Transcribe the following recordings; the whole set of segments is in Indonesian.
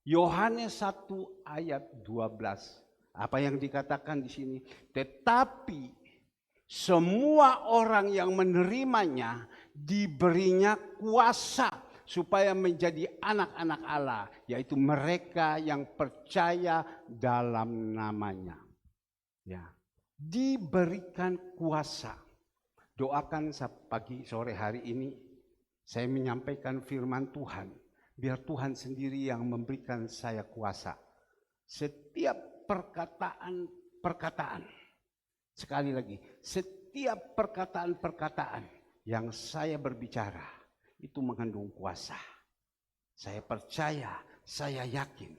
Yohanes 1 ayat 12. Apa yang dikatakan di sini? Tetapi semua orang yang menerimanya diberinya kuasa supaya menjadi anak-anak Allah, yaitu mereka yang percaya dalam namanya. Ya, diberikan kuasa. Doakan pagi sore hari ini saya menyampaikan firman Tuhan. Biar Tuhan sendiri yang memberikan saya kuasa. Setiap perkataan, sekali lagi, setiap perkataan yang saya berbicara itu mengandung kuasa. Saya percaya, saya yakin.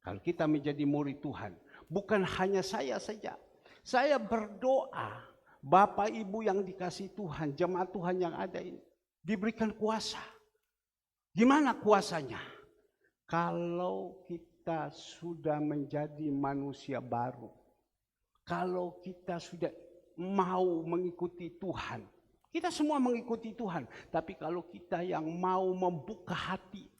Kalau kita menjadi murid Tuhan, bukan hanya saya saja. Saya berdoa, Bapak Ibu yang dikasih Tuhan, jemaat Tuhan yang ada ini, diberikan kuasa. Gimana kuasanya? Kalau kita sudah menjadi manusia baru, kalau kita sudah mau mengikuti Tuhan, kita semua mengikuti Tuhan, tapi kalau kita yang mau membuka hati,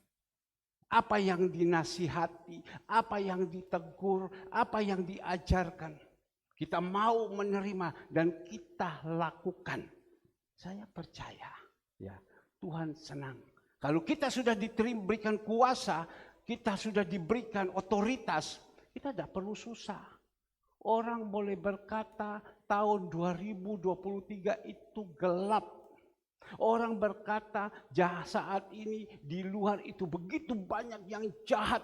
apa yang dinasihati, apa yang ditegur, apa yang diajarkan, kita mau menerima dan kita lakukan. Saya percaya, ya, Tuhan senang. Kalau kita sudah diberikan kuasa, kita sudah diberikan otoritas, kita tidak perlu susah. Orang boleh berkata tahun 2023 itu gelap. Orang berkata saat ini di luar itu begitu banyak yang jahat.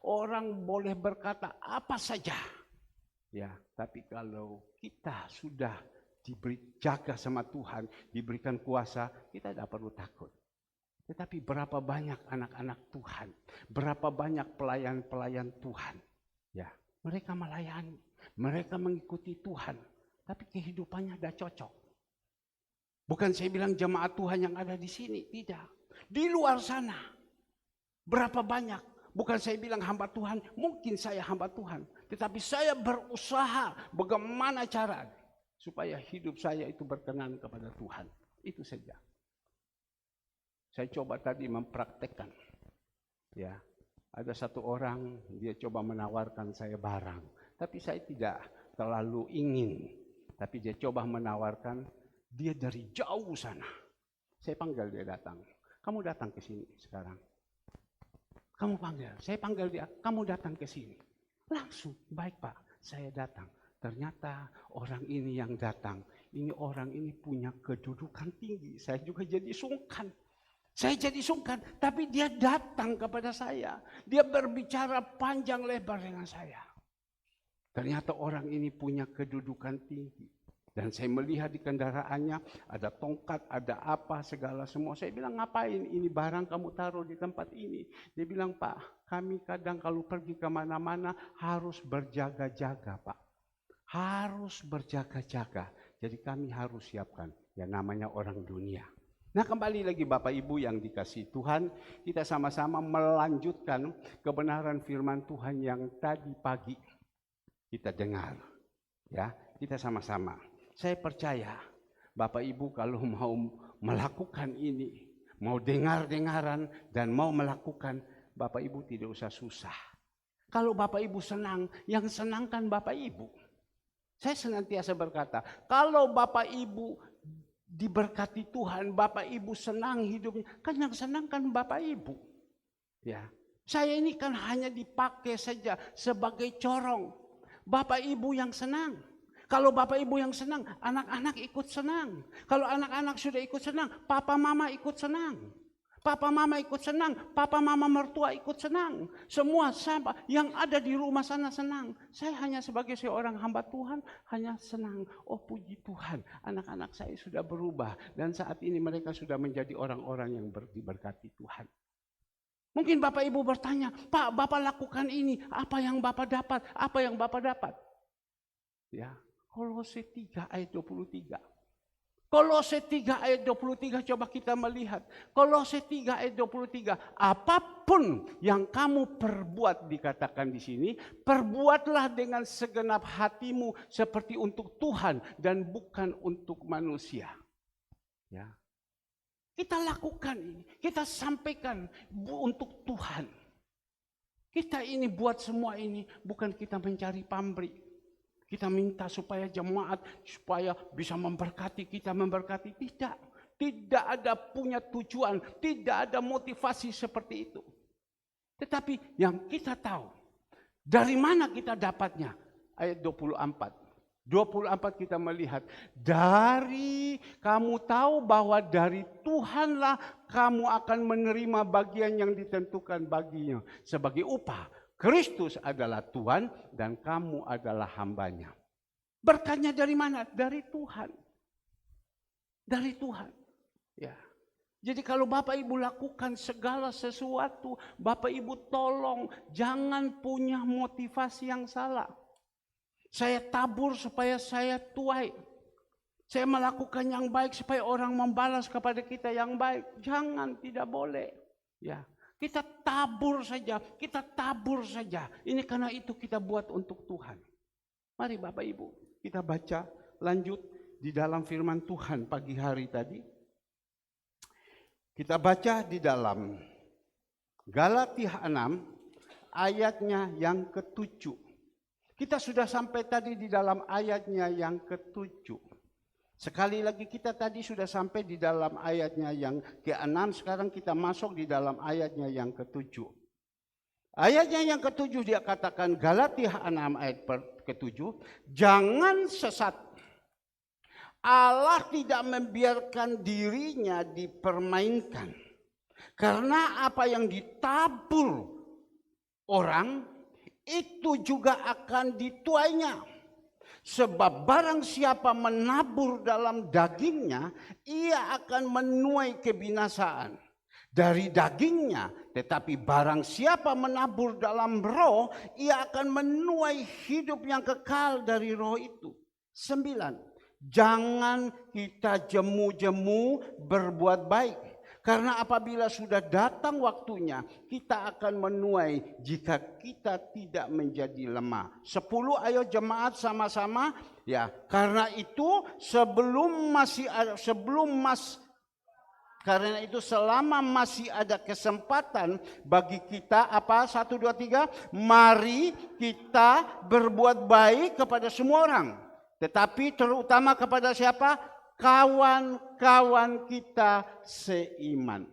Orang boleh berkata apa saja. Ya, tapi kalau kita sudah diberi jaga sama Tuhan, diberikan kuasa, kita tidak perlu takut. Tetapi berapa banyak anak-anak Tuhan, berapa banyak pelayan-pelayan Tuhan, ya, mereka melayani, mereka mengikuti Tuhan, tapi kehidupannya tidak cocok. Bukan saya bilang jemaat Tuhan yang ada di sini, tidak. Di luar sana, berapa banyak. Bukan saya bilang hamba Tuhan, mungkin saya hamba Tuhan, tetapi saya berusaha bagaimana cara supaya hidup saya itu berkenan kepada Tuhan. Itu saja. Saya coba tadi mempraktekkan, ya, ada satu orang dia coba menawarkan saya barang, tapi saya tidak terlalu ingin, tapi dia coba menawarkan, dia dari jauh sana. Saya panggil dia datang, kamu datang ke sini sekarang. Kamu panggil, saya panggil dia, kamu datang ke sini. Langsung, baik Pak, saya datang. Ternyata orang ini yang datang, orang ini punya kedudukan tinggi. Saya juga jadi sungkan. Saya jadi sungkan, tapi dia datang kepada saya. Dia berbicara panjang lebar dengan saya. Ternyata orang ini punya kedudukan tinggi. Dan saya melihat di kendaraannya, ada tongkat, ada apa, segala semua. Saya bilang, ngapain ini barang kamu taruh di tempat ini? Dia bilang, Pak, kami kadang kalau pergi kemana-mana harus berjaga-jaga, Pak. Harus berjaga-jaga. Jadi kami harus siapkan, ya namanya orang dunia. Nah, kembali lagi Bapak Ibu yang dikasihi Tuhan, kita sama-sama melanjutkan kebenaran firman Tuhan yang tadi pagi kita dengar. Ya, kita sama-sama. Saya percaya Bapak Ibu kalau mau melakukan ini, mau dengar-dengaran dan mau melakukan, Bapak Ibu tidak usah susah. Kalau Bapak Ibu senang, yang senangkan Bapak Ibu. Saya senantiasa berkata, kalau Bapak Ibu diberkati Tuhan, Bapak Ibu senang hidupnya, kan yang senang kan Bapak Ibu. Ya, saya ini kan hanya dipakai saja sebagai corong. Bapak Ibu yang senang. Kalau Bapak Ibu yang senang, anak-anak ikut senang. Kalau anak-anak sudah ikut senang, Papa Mama ikut senang. Papa Mama ikut senang, Papa Mama mertua ikut senang. Semua sama yang ada di rumah sana senang. Saya hanya sebagai seorang hamba Tuhan hanya senang. Oh puji Tuhan, anak-anak saya sudah berubah dan saat ini mereka sudah menjadi orang-orang yang diberkati Tuhan. Mungkin Bapak Ibu bertanya, Pak, Bapak lakukan ini, apa yang Bapak dapat? Apa yang Bapak dapat? Ya, Kolose 3 ayat 23. Kolose 3 ayat 23 coba kita melihat. Kolose 3 ayat 23. Apapun yang kamu perbuat dikatakan di sini, perbuatlah dengan segenap hatimu seperti untuk Tuhan dan bukan untuk manusia. Ya. Kita lakukan ini, kita sampaikan untuk Tuhan. Kita ini buat semua ini bukan kita mencari pamrih. Kita minta supaya jemaat, supaya bisa memberkati kita, memberkati. Tidak. Tidak ada punya tujuan, tidak ada motivasi seperti itu. Tetapi yang kita tahu, dari mana kita dapatnya? Ayat 24. 24 kita melihat, dari kamu tahu bahwa dari Tuhanlah kamu akan menerima bagian yang ditentukan baginya sebagai upah. Kristus adalah Tuhan dan kamu adalah hambanya. Berkatnya dari mana? Dari Tuhan. Dari Tuhan. Ya. Jadi kalau Bapak Ibu lakukan segala sesuatu, Bapak Ibu tolong jangan punya motivasi yang salah. Saya tabur supaya saya tuai. Saya melakukan yang baik supaya orang membalas kepada kita yang baik. Jangan, tidak boleh. Ya, kita tabur saja, kita tabur saja. Ini karena itu kita buat untuk Tuhan. Mari Bapak Ibu, kita baca lanjut di dalam firman Tuhan pagi hari tadi. Kita baca di dalam Galatia 6 ayatnya yang ke-7. Kita sudah sampai tadi di dalam ayatnya yang ke-7. Sekali lagi kita tadi sudah sampai di dalam ayatnya yang ke-6. Sekarang kita masuk di dalam ayatnya yang ke-7. Ayatnya yang ke-7 dia katakan Galatia 6 ayat ke-7. Jangan sesat. Allah tidak membiarkan dirinya dipermainkan. Karena apa yang ditabur orang itu juga akan dituainya. Sebab barang siapa menabur dalam dagingnya, ia akan menuai kebinasaan dari dagingnya. Tetapi barang siapa menabur dalam roh, ia akan menuai hidup yang kekal dari roh itu. 9. Jangan kita jemu-jemu berbuat baik. Karena apabila sudah datang waktunya, kita akan menuai jika kita tidak menjadi lemah. 10 ayo jemaat sama-sama. Ya, karena itu karena itu selama masih ada kesempatan bagi kita apa? 1, 2, 3. Mari kita berbuat baik kepada semua orang. Tetapi terutama kepada siapa? Kawan-kawan kita seiman.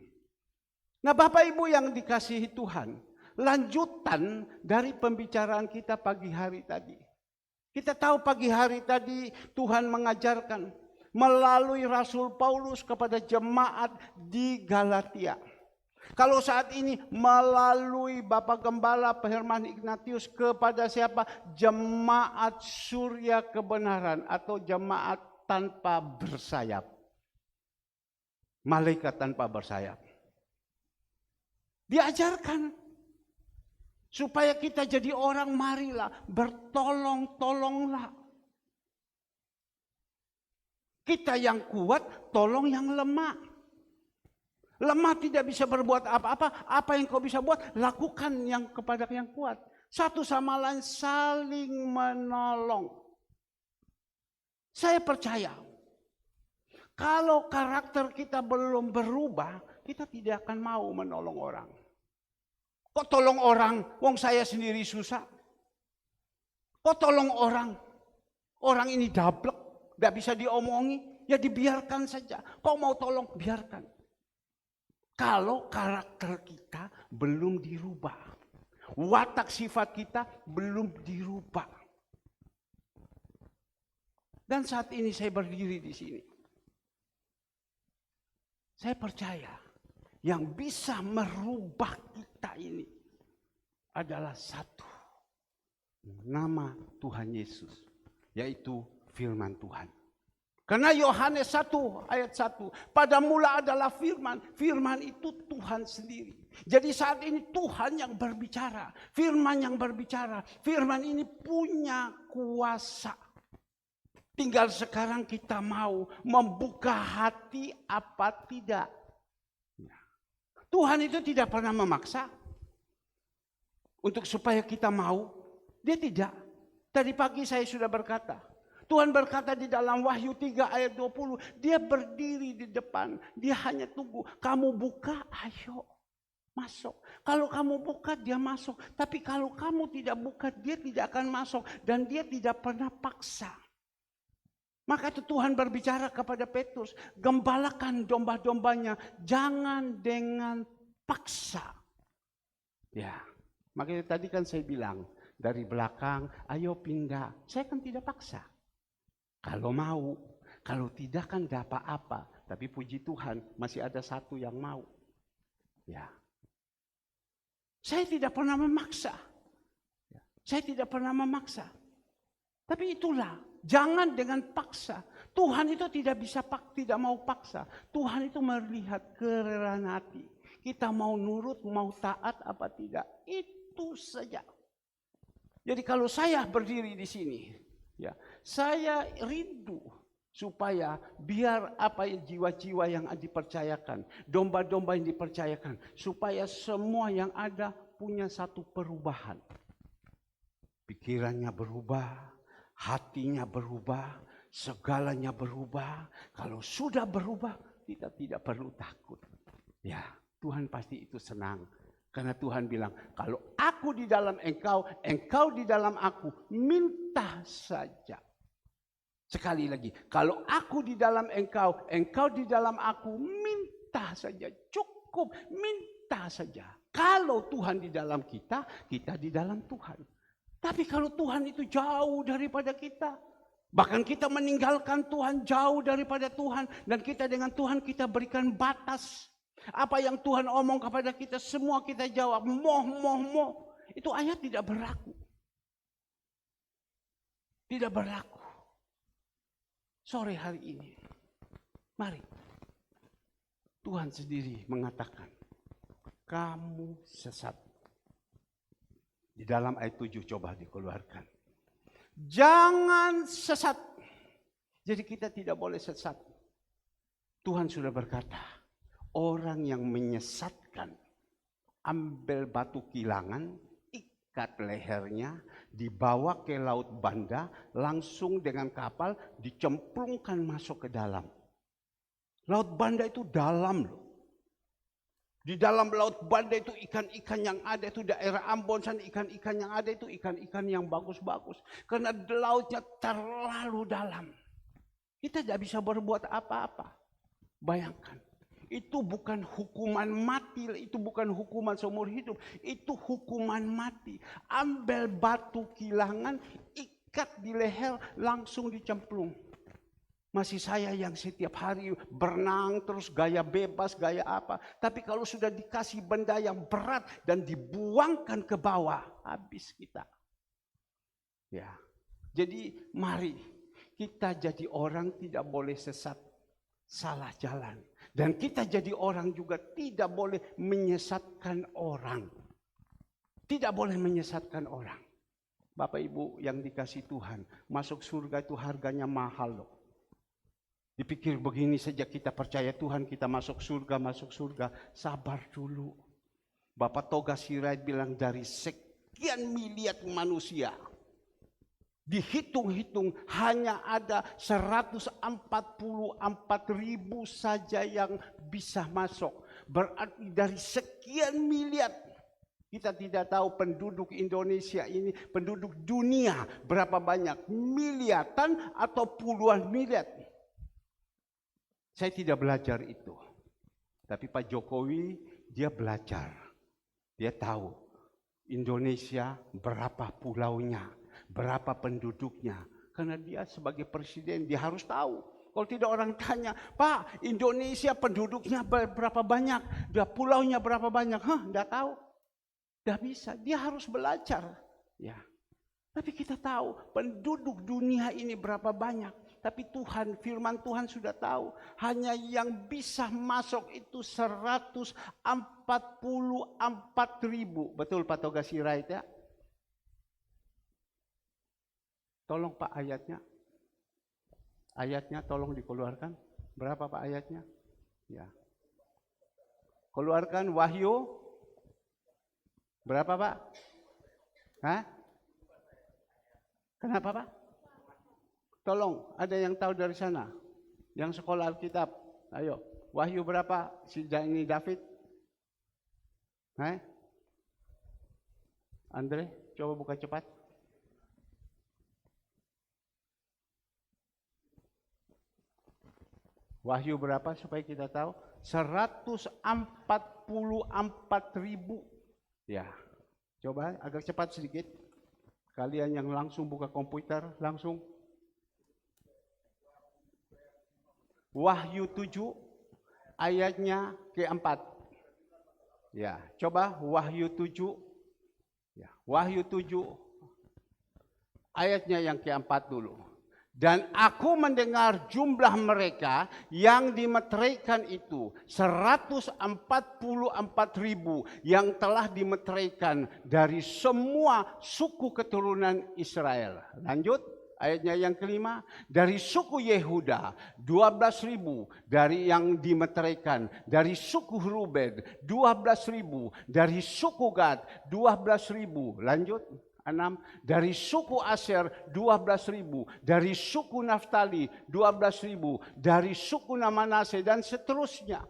Nah Bapak Ibu yang dikasihi Tuhan, lanjutan dari pembicaraan kita pagi hari tadi. Kita tahu pagi hari tadi Tuhan mengajarkan melalui Rasul Paulus kepada jemaat di Galatia. Kalau saat ini melalui Bapak Gembala Herman Ignatius kepada siapa? Jemaat Surya Kebenaran atau jemaat tanpa bersayap. Malaikat tanpa bersayap. Diajarkan supaya kita jadi orang, marilah bertolong-tolonglah. Kita yang kuat tolong yang lemah. Lemah tidak bisa berbuat apa-apa. Apa yang kau bisa buat, lakukan yang kepada yang kuat. Satu sama lain saling menolong. Saya percaya, kalau karakter kita belum berubah, kita tidak akan mau menolong orang. Kok tolong orang, wong saya sendiri susah. Kok tolong orang, orang ini dablek, gak bisa diomongi, ya dibiarkan saja. Kok mau tolong, biarkan. Kalau karakter kita belum dirubah, watak sifat kita belum dirubah. Dan saat ini saya berdiri di sini. Saya percaya yang bisa merubah kita ini adalah satu. Nama Tuhan Yesus. Yaitu firman Tuhan. Karena Yohanes 1 ayat 1. Pada mula adalah firman. Firman itu Tuhan sendiri. Jadi saat ini Tuhan yang berbicara. Firman yang berbicara. Firman ini punya kuasa. Tinggal sekarang kita mau membuka hati apa tidak. Tuhan itu tidak pernah memaksa untuk supaya kita mau. Dia tidak. Tadi pagi saya sudah berkata. Tuhan berkata di dalam Wahyu 3 ayat 20. Dia berdiri di depan. Dia hanya tunggu. Kamu buka, ayo. masuk. Kalau kamu buka, dia masuk. Tapi kalau kamu tidak buka, dia tidak akan masuk. Dan dia tidak pernah paksa. Maka itu Tuhan berbicara kepada Petrus, gembalakan domba-dombanya, jangan dengan paksa. Ya, makanya tadi kan saya bilang, dari belakang, ayo pindah. Saya kan tidak paksa. Kalau mau, kalau tidak kan tidak apa-apa. Tapi puji Tuhan, masih ada satu yang mau. Ya. Saya tidak pernah memaksa. Saya tidak pernah memaksa. Tapi itulah, jangan dengan paksa. Tuhan itu tidak mau paksa. Tuhan itu melihat kerelaan hati. Kita mau nurut, mau taat apa tidak. Itu saja. Jadi kalau saya berdiri di sini, ya, saya rindu supaya biar apa jiwa-jiwa yang dipercayakan, domba-domba yang dipercayakan, supaya semua yang ada punya satu perubahan. Pikirannya berubah, hatinya berubah, segalanya berubah. Kalau sudah berubah, kita tidak perlu takut. Ya, Tuhan pasti itu senang. Karena Tuhan bilang, kalau aku di dalam engkau, engkau di dalam aku, minta saja. Sekali lagi, kalau aku di dalam engkau, engkau di dalam aku, minta saja. Cukup, minta saja. Kalau Tuhan di dalam kita, kita di dalam Tuhan. Tapi kalau Tuhan itu jauh daripada kita, bahkan kita meninggalkan Tuhan, jauh daripada Tuhan, dan kita dengan Tuhan kita berikan batas. Apa yang Tuhan omong kepada kita, semua kita jawab, moh. Itu ayat tidak berlaku. Tidak berlaku. Sore hari ini, mari Tuhan sendiri mengatakan, kamu sesat. Di dalam ayat 7 coba dikeluarkan. Jangan sesat. Jadi kita tidak boleh sesat. Tuhan sudah berkata, orang yang menyesatkan, ambil batu kilangan, ikat lehernya, dibawa ke laut Banda, langsung dengan kapal dicemplungkan masuk ke dalam. Laut Banda itu dalam loh. Di dalam laut Banda itu ikan-ikan yang ada itu daerah Ambon sana, ikan-ikan yang ada itu ikan-ikan yang bagus-bagus. Karena lautnya terlalu dalam. Kita tidak bisa berbuat apa-apa. Bayangkan. Itu bukan hukuman mati, itu bukan hukuman seumur hidup, itu hukuman mati. Ambil batu kilangan, ikat di leher, langsung dicemplung. Masih saya yang setiap hari berenang terus gaya bebas, gaya apa. Tapi kalau sudah dikasih benda yang berat dan dibuangkan ke bawah, habis kita. Ya. Jadi mari kita jadi orang tidak boleh sesat, salah jalan. Dan kita jadi orang juga tidak boleh menyesatkan orang. Tidak boleh menyesatkan orang. Bapak Ibu yang dikasih Tuhan, masuk surga itu harganya mahal loh. Dipikir begini saja kita percaya Tuhan, kita masuk surga. Sabar dulu. Bapak Toga Sirait bilang dari sekian miliar manusia, dihitung-hitung hanya ada 144.000 saja yang bisa masuk. Berarti dari sekian miliar, kita tidak tahu penduduk Indonesia ini, penduduk dunia berapa banyak, miliaran atau puluhan miliar. Saya tidak belajar itu. Tapi Pak Jokowi dia belajar. Dia tahu Indonesia berapa pulaunya, berapa penduduknya. Karena dia sebagai presiden dia harus tahu. Kalau tidak orang tanya, Pak Indonesia penduduknya berapa banyak, dia pulaunya berapa banyak, tidak tahu. Tidak bisa, dia harus belajar. Ya. Tapi kita tahu penduduk dunia ini berapa banyak. Tapi Tuhan, firman Tuhan sudah tahu. Hanya yang bisa masuk itu 144.000. Betul Pak Toga Sirait ya? Tolong Pak ayatnya. Ayatnya tolong dikeluarkan. Berapa Pak ayatnya? Ya. Keluarkan Wahyu. Berapa Pak? Hah? Kenapa Pak? Tolong, ada yang tahu dari sana? Yang sekolah Alkitab. Ayo, Wahyu berapa? Si ini David? Andre, coba buka cepat. Wahyu berapa supaya kita tahu? 144.000. Ya, coba agak cepat sedikit. Kalian yang langsung buka komputer, langsung. Wahyu 7 ayatnya keempat. Ya, coba Wahyu 7. Ya, Wahyu 7 ayatnya yang keempat dulu. Dan aku mendengar jumlah mereka yang dimeteraikan itu 144.000 yang telah dimeteraikan dari semua suku keturunan Israel. Lanjut ayatnya yang kelima. Dari suku Yehuda 12.000 dari yang dimeteraikan. Dari suku Ruben 12.000. Dari suku Gad 12.000. Lanjut. 6. Dari suku Aser 12.000, dari suku Naftali 12.000, dari suku Manase dan seterusnya.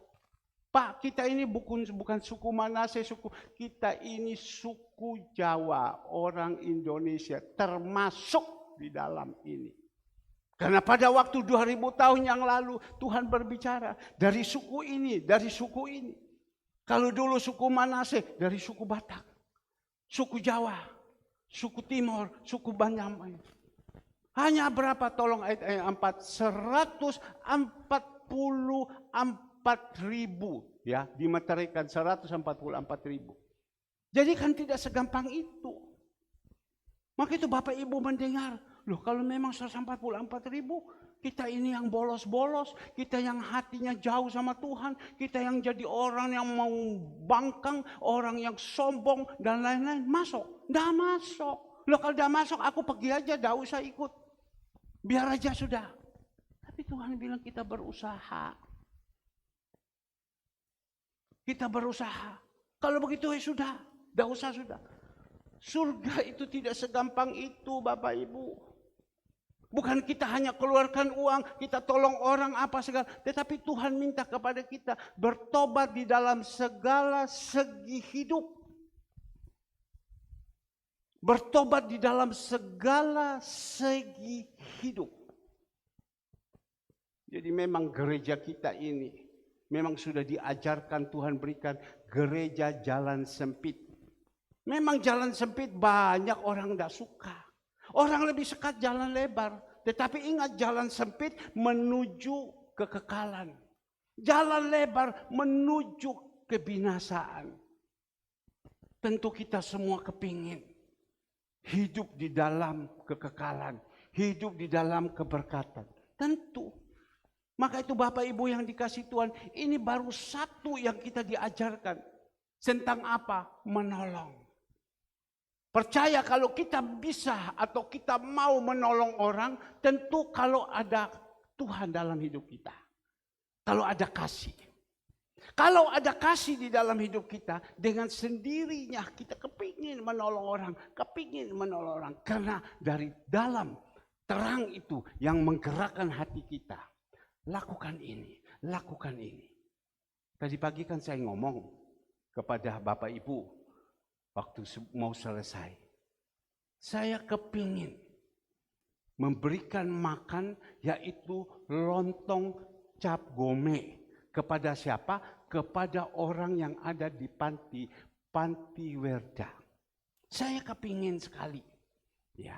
Pak, kita ini bukan suku Manase, kita ini suku Jawa, orang Indonesia termasuk di dalam ini. Karena pada waktu 2000 tahun yang lalu Tuhan berbicara dari suku ini, dari suku ini. Kalau dulu suku Manase dari suku Batak, suku Jawa, suku Timur, suku Banyaman. Hanya berapa tolong ayat 4? 144.000 ya, dimeteraikan 144.000. Jadi kan tidak segampang itu. Maka itu Bapak Ibu mendengar, loh kalau memang 144.000, kita ini yang bolos-bolos, kita yang hatinya jauh sama Tuhan, kita yang jadi orang yang mau bangkang, orang yang sombong dan lain-lain, masuk? Nggak masuk. Loh kalau nggak masuk aku pergi aja, nggak usah ikut. Biar aja sudah. Tapi Tuhan bilang kita berusaha. Kita berusaha. Kalau begitu ya sudah, nggak usah sudah. Surga itu tidak segampang itu Bapak Ibu. Bukan kita hanya keluarkan uang, kita tolong orang apa segala. Tetapi Tuhan minta kepada kita bertobat di dalam segala segi hidup. Bertobat di dalam segala segi hidup. Jadi memang gereja kita ini, memang sudah diajarkan Tuhan berikan gereja jalan sempit. Memang jalan sempit banyak orang tidak suka. Orang lebih suka jalan lebar. Tetapi ingat jalan sempit menuju kekekalan. Jalan lebar menuju kebinasaan. Tentu kita semua kepingin hidup di dalam kekekalan. Hidup di dalam keberkatan. Tentu. Maka itu Bapak Ibu yang dikasih Tuhan. Ini baru satu yang kita diajarkan. Tentang apa? Menolong. Percaya kalau kita bisa atau kita mau menolong orang, tentu kalau ada Tuhan dalam hidup kita. Kalau ada kasih. Kalau ada kasih di dalam hidup kita, dengan sendirinya kita kepingin menolong orang. Kepingin menolong orang. Karena dari dalam terang itu yang menggerakkan hati kita. Lakukan ini, lakukan ini. Tadi pagi kan saya ngomong kepada Bapak Ibu. Waktu mau selesai, saya kepingin memberikan makan yaitu lontong cap gome kepada siapa? Kepada orang yang ada di panti werda. Saya kepingin sekali, ya.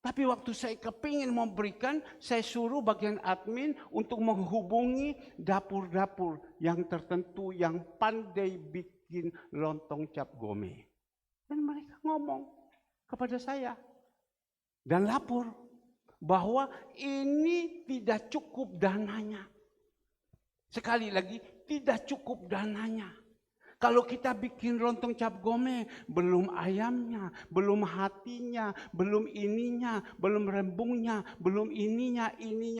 Tapi waktu saya kepingin memberikan, saya suruh bagian admin untuk menghubungi dapur-dapur yang tertentu yang pandai bikin lontong cap gome. Dan mereka ngomong kepada saya dan lapor bahwa ini tidak cukup dananya. Sekali lagi, tidak cukup dananya. Kalau kita bikin lontong cap gome, belum ayamnya, belum hatinya, belum ininya, belum rembungnya, belum ininya.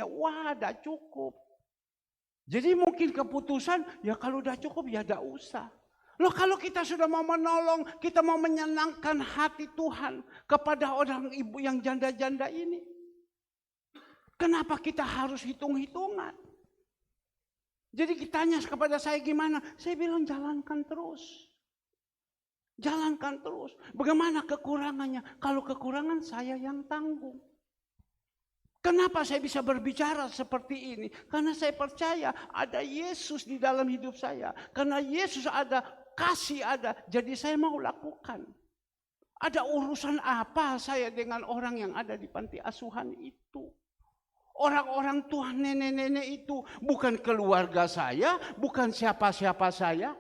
Wah, tidak cukup. Jadi mungkin keputusan, ya kalau udah cukup ya tidak usah. Loh kalau kita sudah mau menolong, kita mau menyenangkan hati Tuhan kepada orang ibu yang janda-janda ini. Kenapa kita harus hitung-hitungan? Jadi tanya kepada saya gimana? Saya bilang jalankan terus. Jalankan terus. Bagaimana kekurangannya? Kalau kekurangan saya yang tanggung. Kenapa saya bisa berbicara seperti ini? Karena saya percaya ada Yesus di dalam hidup saya. Karena Yesus ada, kasih ada. Jadi saya mau lakukan. Ada urusan apa saya dengan orang yang ada di panti asuhan itu? Orang-orang tua, nenek-nenek itu bukan keluarga saya, bukan siapa-siapa saya.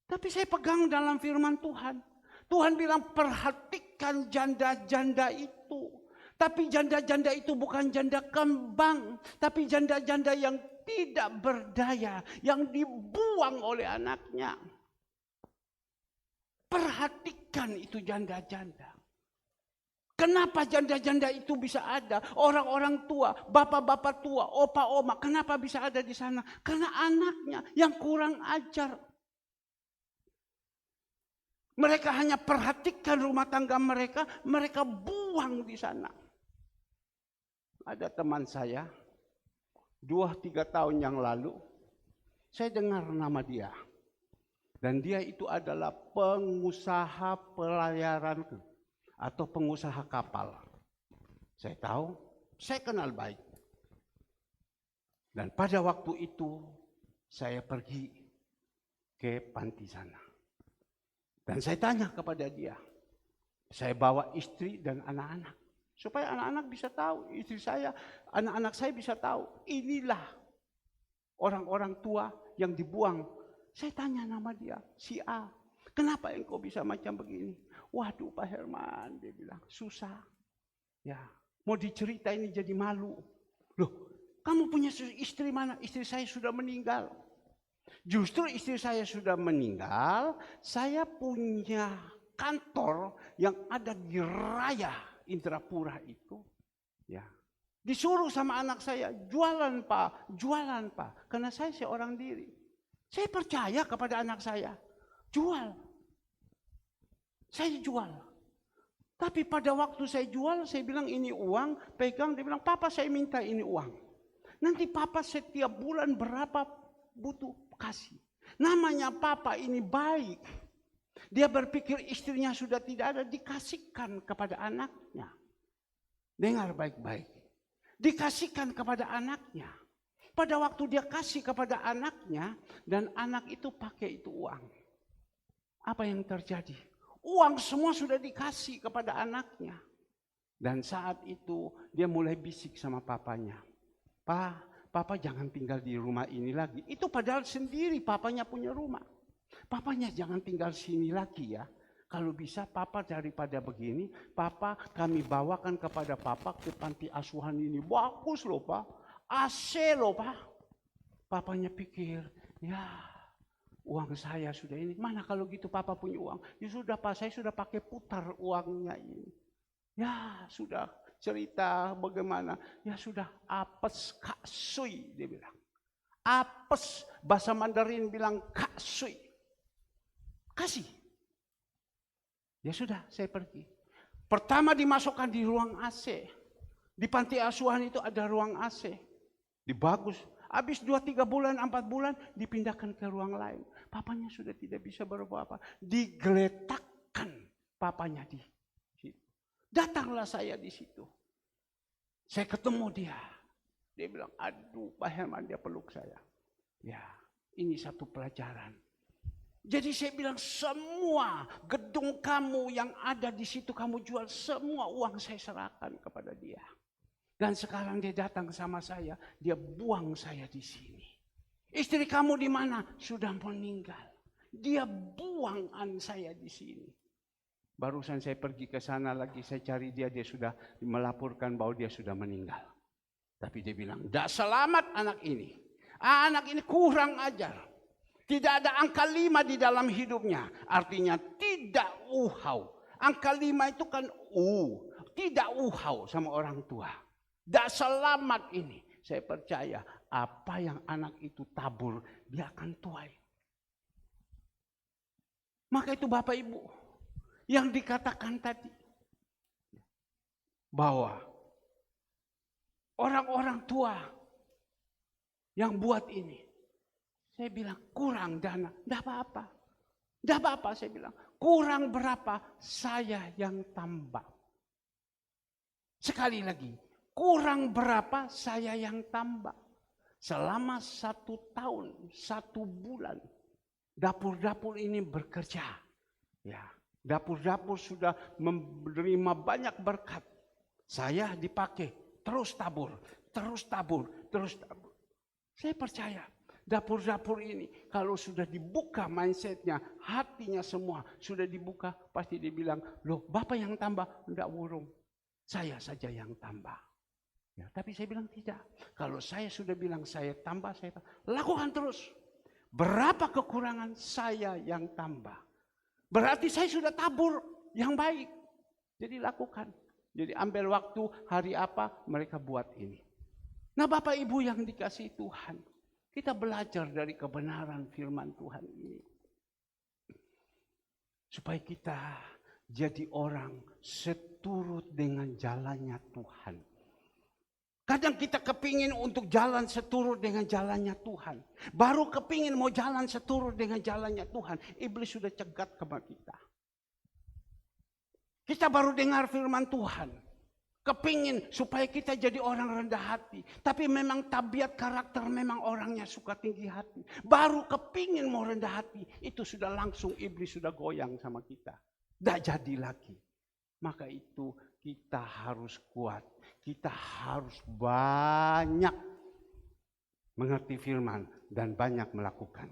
Tapi saya pegang dalam firman Tuhan. Tuhan bilang perhatikan janda-janda itu. Tapi janda-janda itu bukan janda kembang. Tapi janda-janda yang tidak berdaya. Yang dibuang oleh anaknya. Perhatikan itu janda-janda. Kenapa janda-janda itu bisa ada? Orang-orang tua, bapak-bapak tua, opa-oma, kenapa bisa ada di sana? Karena anaknya yang kurang ajar. Mereka hanya perhatikan rumah tangga mereka, mereka buang di sana. Ada teman saya, 2-3 tahun yang lalu, saya dengar nama dia. Dan dia itu adalah pengusaha pelayaran atau pengusaha kapal. Saya tahu, saya kenal baik. Dan pada waktu itu saya pergi ke panti sana. Dan saya tanya kepada dia. Saya bawa istri dan anak-anak. Supaya anak-anak bisa tahu, istri saya, anak-anak saya bisa tahu. Inilah orang-orang tua yang dibuang. Saya tanya nama dia, si A. Kenapa engkau bisa macam begini? Waduh Pak Herman, dia bilang, susah. Ya, mau diceritain ini jadi malu. Loh, kamu punya istri mana? Istri saya sudah meninggal. Justru istri saya sudah meninggal, saya punya kantor yang ada di Raya Indrapura itu. Ya, disuruh sama anak saya, jualan Pak, jualan Pak. Karena saya seorang diri. Saya percaya kepada anak saya, jual. Saya jual. Tapi pada waktu saya jual, saya bilang ini uang, pegang, dia bilang, Papa saya minta ini uang. Nanti Papa setiap bulan berapa butuh kasih. Namanya Papa ini baik. Dia berpikir istrinya sudah tidak ada, dikasihkan kepada anaknya. Dengar baik-baik. Dikasihkan kepada anaknya. Pada waktu dia kasih kepada anaknya, dan anak itu pakai itu uang. Apa yang terjadi? Uang semua sudah dikasih kepada anaknya. Dan saat itu dia mulai bisik sama papanya. Papa jangan tinggal di rumah ini lagi. Itu padahal sendiri papanya punya rumah. Papanya jangan tinggal sini lagi ya. Kalau bisa Papa daripada begini, Papa kami bawakan kepada Papa ke panti asuhan ini. Bagus loh Pak. AC loh Pak. Papanya pikir, ya uang saya sudah ini. Mana kalau gitu Papa punya uang? Ya sudah Pak, saya sudah pakai putar uangnya ini. Ya sudah cerita bagaimana. Ya sudah apes kak sui dia bilang. Apes bahasa Mandarin bilang kak sui. Kasih. Ya sudah saya pergi. Pertama dimasukkan di ruang AC. Di panti asuhan itu ada ruang AC. Dibagus. Habis 2-3 bulan, 4 bulan dipindahkan ke ruang lain. Papanya sudah tidak bisa berbuat apa. Digeletakkan papanya di situ. Datanglah saya di situ. Saya ketemu dia. Dia bilang, aduh Pak Herman, dia peluk saya. Ya, ini satu pelajaran. Jadi saya bilang semua gedung kamu yang ada di situ kamu jual, semua uang saya serahkan kepada dia. Dan sekarang dia datang sama saya, dia buang saya di sini. Istri kamu di mana? Sudah meninggal. Dia buang saya di sini. Barusan saya pergi ke sana lagi, saya cari dia sudah melaporkan bahwa dia sudah meninggal. Tapi dia bilang, tidak selamat anak ini. Anak ini kurang ajar. Tidak ada angka 5 di dalam hidupnya. Artinya tidak uhau. Angka 5 itu kan tidak uhau sama orang tua. Tidak selamat ini. Saya percaya apa yang anak itu tabur, dia akan tuai. Maka itu Bapak Ibu, yang dikatakan tadi, bahwa orang-orang tua yang buat ini. Saya bilang, kurang dana. Tidak apa-apa. Tidak apa-apa, saya bilang. Kurang berapa, saya yang tambah. Sekali lagi, kurang berapa, saya yang tambah. Selama 1 tahun, 1 bulan, dapur-dapur ini bekerja. Ya, dapur-dapur sudah menerima banyak berkat. Saya dipakai, terus tabur, terus tabur, terus tabur. Saya percaya. Dapur-dapur ini kalau sudah dibuka mindsetnya, hatinya semua sudah dibuka, pasti dibilang, loh Bapak yang tambah, enggak burung. Saya saja yang tambah. Ya, tapi saya bilang tidak. Kalau saya sudah bilang saya tambah, lakukan terus. Berapa kekurangan saya yang tambah. Berarti saya sudah tabur yang baik. Jadi lakukan. Jadi ambil waktu hari apa mereka buat ini. Nah Bapak Ibu yang dikasihi Tuhan. Kita belajar dari kebenaran firman Tuhan ini. Supaya kita jadi orang seturut dengan jalannya Tuhan. Kadang kita kepingin untuk jalan seturut dengan jalannya Tuhan. Baru kepingin mau jalan seturut dengan jalannya Tuhan. Iblis sudah cegat kepada kita. Kita baru dengar firman Tuhan. Kepingin supaya kita jadi orang rendah hati. Tapi memang tabiat karakter memang orangnya suka tinggi hati. Baru kepingin mau rendah hati. Itu sudah langsung iblis sudah goyang sama kita. Tidak jadi lagi. Maka itu kita harus kuat. Kita harus banyak mengerti firman dan banyak melakukan.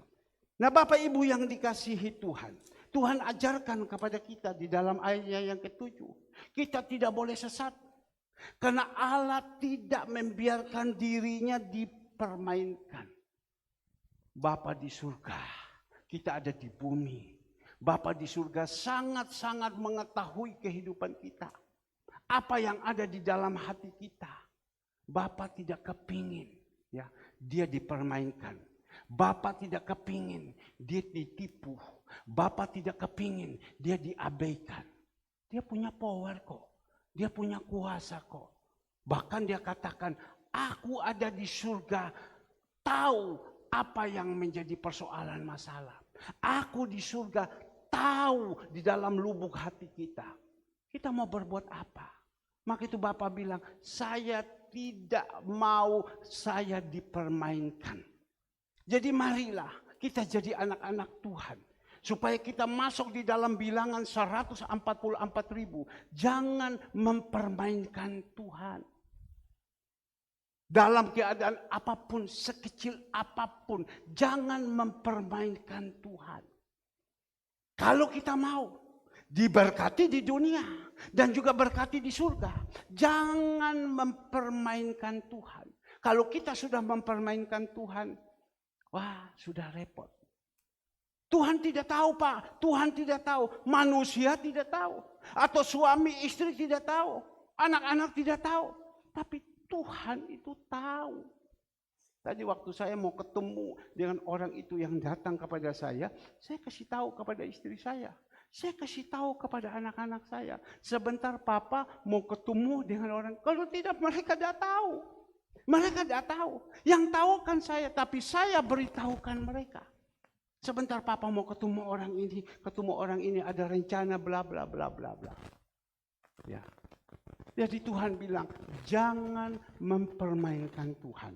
Nah Bapak Ibu yang dikasihi Tuhan. Tuhan ajarkan kepada kita di dalam ayatnya yang ke-7. Kita tidak boleh sesat. Karena Allah tidak membiarkan dirinya dipermainkan. Bapa di surga, kita ada di bumi. Bapa di surga sangat-sangat mengetahui kehidupan kita. Apa yang ada di dalam hati kita. Bapa tidak kepingin ya, dia dipermainkan. Bapa tidak kepingin dia ditipu. Bapa tidak kepingin dia diabaikan. Dia punya power kok. Dia punya kuasa kok. Bahkan dia katakan, aku ada di surga, tahu apa yang menjadi persoalan masalah. Aku di surga, tahu di dalam lubuk hati kita. Kita mau berbuat apa? Maka itu Bapak bilang, saya tidak mau saya dipermainkan. Jadi marilah kita jadi anak-anak Tuhan. Supaya kita masuk di dalam bilangan 144.000. Jangan mempermainkan Tuhan. Dalam keadaan apapun, sekecil apapun. Jangan mempermainkan Tuhan. Kalau kita mau diberkati di dunia. Dan juga berkati di surga. Jangan mempermainkan Tuhan. Kalau kita sudah mempermainkan Tuhan. Wah, sudah repot. Tuhan tidak tahu Pak, Tuhan tidak tahu, manusia tidak tahu. Atau suami istri tidak tahu, anak-anak tidak tahu. Tapi Tuhan itu tahu. Tadi waktu saya mau ketemu dengan orang itu yang datang kepada saya kasih tahu kepada istri saya kasih tahu kepada anak-anak saya. Sebentar Papa mau ketemu dengan orang, kalau tidak mereka tidak tahu. Mereka tidak tahu, yang tahu kan saya, tapi saya beritahukan mereka. Sebentar Papa mau ketemu orang ini ada rencana bla bla bla bla bla. Ya. Jadi Tuhan bilang, jangan mempermainkan Tuhan.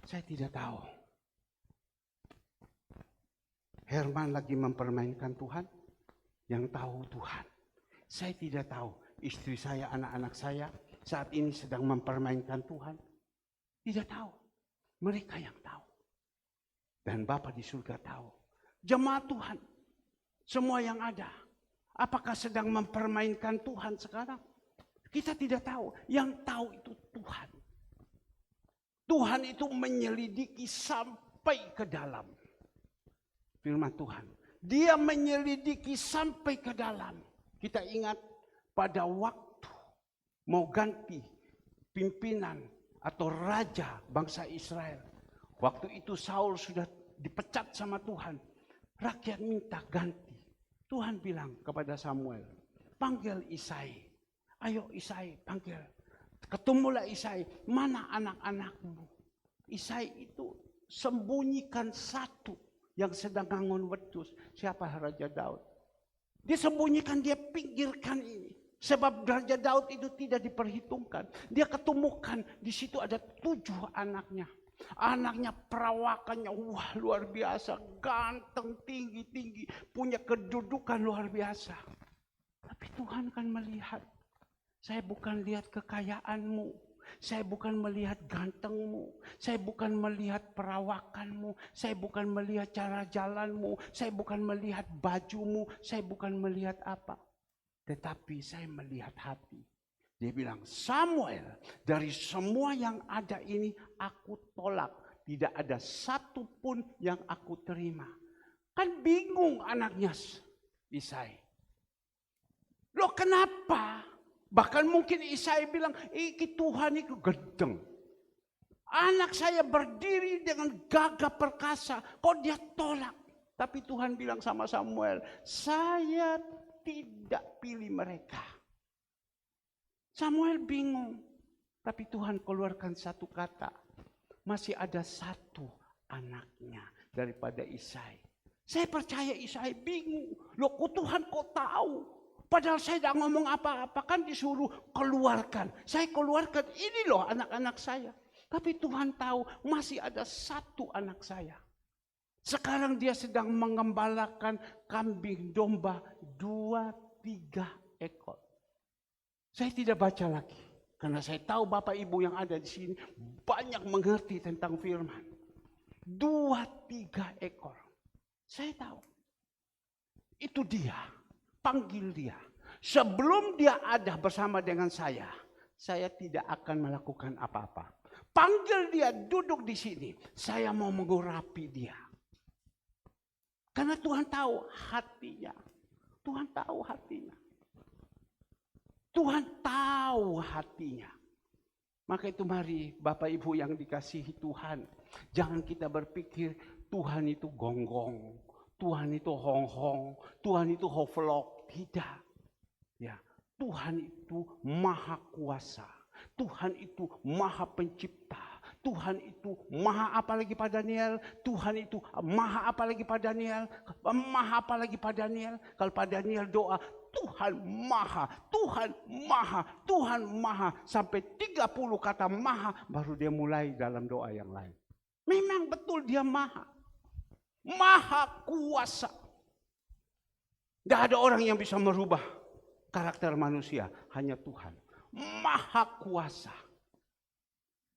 Saya tidak tahu. Herman lagi mempermainkan Tuhan, yang tahu Tuhan. Saya tidak tahu, istri saya, anak-anak saya saat ini sedang mempermainkan Tuhan. Tidak tahu. Mereka yang tahu. Dan Bapa di surga tahu. Jemaat Tuhan, semua yang ada, apakah sedang mempermainkan Tuhan sekarang? Kita tidak tahu. Yang tahu itu Tuhan. Tuhan itu menyelidiki sampai ke dalam. Firman Tuhan. Dia menyelidiki sampai ke dalam. Kita ingat pada waktu mau ganti pimpinan atau raja bangsa Israel. Waktu itu Saul sudah dipecat sama Tuhan. Rakyat minta ganti. Tuhan bilang kepada Samuel, panggil Isai. Ayo Isai, panggil. Ketemulah Isai, mana anak-anakmu? Isai itu sembunyikan satu yang sedang ngangon wedus. Siapa Raja Daud? Dia sembunyikan, dia pinggirkan ini. Sebab Raja Daud itu tidak diperhitungkan. Dia ketemukan di situ ada 7 anaknya. Anaknya perawakannya wah luar biasa. Ganteng, tinggi-tinggi. Punya kedudukan luar biasa. Tapi Tuhan kan melihat. Saya bukan lihat kekayaanmu. Saya bukan melihat gantengmu, saya bukan melihat perawakanmu, saya bukan melihat cara jalanmu, saya bukan melihat bajumu, saya bukan melihat apa. Tetapi saya melihat hati. Dia bilang, Samuel, dari semua yang ada ini aku tolak. Tidak ada satu pun yang aku terima. Kan bingung anaknya Isai. Loh kenapa? Bahkan mungkin Isai bilang, iki Tuhan itu gedeng. Anak saya berdiri dengan gagah perkasa, kok dia tolak? Tapi Tuhan bilang sama Samuel, saya tidak pilih mereka. Samuel bingung, tapi Tuhan keluarkan satu kata, masih ada satu anaknya daripada Isai. Saya percaya Isai bingung, loh kok Tuhan kok tahu? Padahal saya tidak ngomong apa-apa, kan disuruh keluarkan. Saya keluarkan, ini loh anak-anak saya. Tapi Tuhan tahu masih ada satu anak saya. Sekarang dia sedang mengembalakan kambing domba 2-3 ekor. Saya tidak baca lagi. Karena saya tahu Bapak Ibu yang ada di sini banyak mengerti tentang firman. 2-3 ekor. Saya tahu. Itu dia. Panggil dia. Sebelum dia ada bersama dengan saya tidak akan melakukan apa-apa. Panggil dia duduk di sini. Saya mau mengurapi dia. Karena Tuhan tahu hatinya. Tuhan tahu hatinya. Tuhan tahu hatinya. Maka itu mari Bapak Ibu yang dikasihi Tuhan. Jangan kita berpikir Tuhan itu gonggong. Tuhan itu hong-hong. Tuhan itu hovlog. Tidak. Ya, Tuhan itu maha kuasa. Tuhan itu maha pencipta. Tuhan itu maha apa lagi Pak Daniel? Tuhan itu maha apa lagi Pak Daniel? Maha apa lagi Pak Daniel? Kalau Pak Daniel doa, Tuhan maha, Tuhan maha, Tuhan maha. Sampai 30 kata maha, baru dia mulai dalam doa yang lain. Memang betul dia maha. Maha kuasa. Tidak ada orang yang bisa merubah karakter manusia. Hanya Tuhan. Maha kuasa.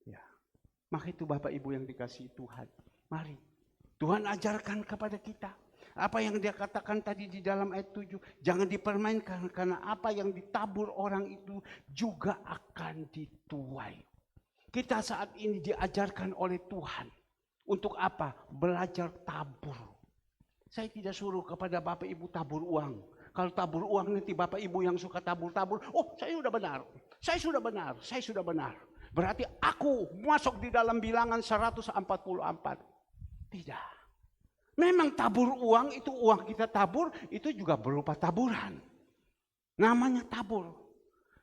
Ya. Maka itu Bapak Ibu yang dikasihi Tuhan. Mari. Tuhan ajarkan kepada kita. Apa yang dia katakan tadi di dalam ayat 7. Jangan dipermainkan. Karena apa yang ditabur orang itu juga akan dituai. Kita saat ini diajarkan oleh Tuhan. Untuk apa? Belajar tabur. Saya tidak suruh kepada Bapak Ibu tabur uang. Kalau tabur uang nanti Bapak Ibu yang suka tabur-tabur. Oh saya sudah benar. Saya sudah benar. Saya sudah benar. Berarti aku masuk di dalam bilangan 144. Tidak. Memang tabur uang itu uang kita tabur. Itu juga berupa taburan. Namanya tabur.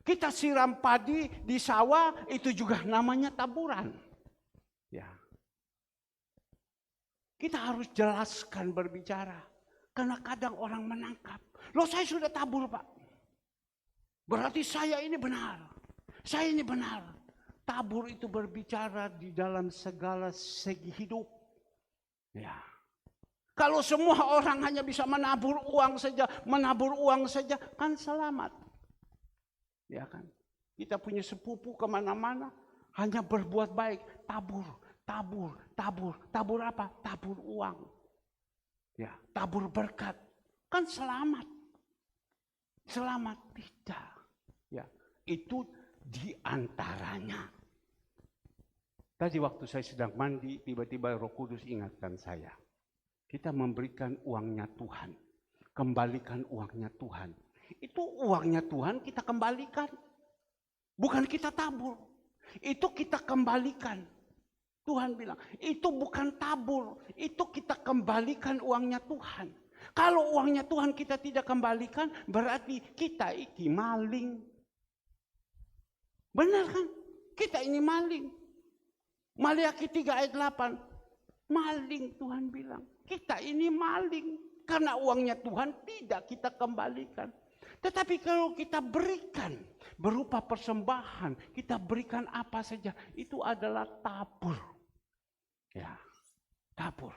Kita siram padi di sawah. Itu juga namanya taburan. Ya. Kita harus jelaskan berbicara. Karena kadang orang menangkap. Loh saya sudah tabur Pak. Berarti saya ini benar. Saya ini benar. Tabur itu berbicara di dalam segala segi hidup. Ya. Kalau semua orang hanya bisa menabur uang saja, kan selamat. Ya kan. Kita punya sepupu kemana-mana. Hanya berbuat baik. Tabur. Tabur apa? Tabur uang. Ya, tabur berkat. Kan selamat. Selamat tidak. Ya, itu diantaranya. Tadi waktu saya sedang mandi, tiba-tiba Roh Kudus ingatkan saya. Kita memberikan uangnya Tuhan. Kembalikan uangnya Tuhan. Itu uangnya Tuhan kita kembalikan. Bukan kita tabur. Itu kita kembalikan. Tuhan bilang, itu bukan tabur, itu kita kembalikan uangnya Tuhan. Kalau uangnya Tuhan kita tidak kembalikan, berarti kita ini maling. Benar kan? Kita ini maling. Maliaki 3 ayat 8. Maling Tuhan bilang. Kita ini maling. Karena uangnya Tuhan tidak kita kembalikan. Tetapi kalau kita berikan berupa persembahan, kita berikan apa saja, itu adalah tabur. Ya, tabur.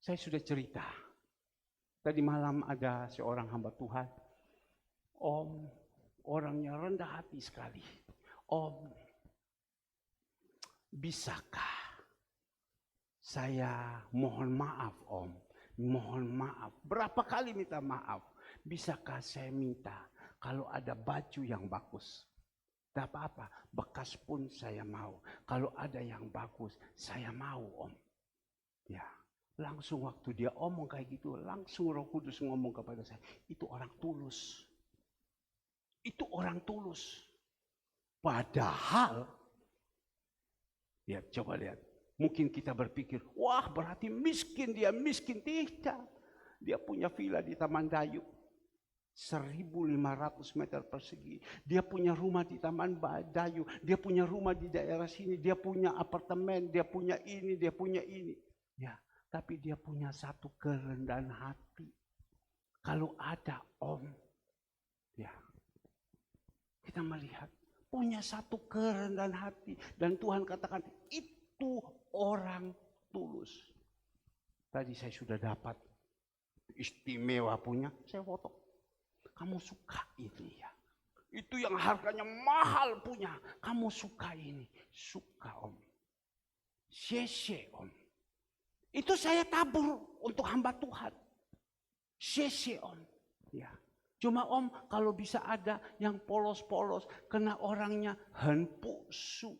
Saya sudah cerita. Tadi malam ada seorang hamba Tuhan. Om, orangnya rendah hati sekali. Om, bisakah saya mohon maaf Om? Mohon maaf. Berapa kali minta maaf? Bisakah saya minta kalau ada baju yang bagus? Tidak apa-apa, bekas pun saya mau. Kalau ada yang bagus, saya mau Om. Ya, langsung waktu dia omong kayak gitu, langsung Roh Kudus ngomong kepada saya, itu orang tulus. Itu orang tulus. Padahal, ya coba lihat. Mungkin kita berpikir, wah berarti miskin dia, miskin. Tidak. Dia punya villa di Taman Dayu. 1.500 meter persegi. Dia punya rumah di Taman Dayu. Dia punya rumah di daerah sini. Dia punya apartemen. Dia punya ini. Dia punya ini. Ya, tapi dia punya satu kerendahan hati. Kalau ada Om, ya kita melihat punya satu kerendahan hati. Dan Tuhan katakan itu orang tulus. Tadi saya sudah dapat istimewa punya, saya foto. Kamu suka ini ya? Itu yang harganya mahal punya. Kamu suka ini? Suka Om. Sese Om. Itu saya tabur untuk hamba Tuhan. Sese Om. Ya. Cuma Om kalau bisa ada yang polos-polos, kena orangnya henpu su.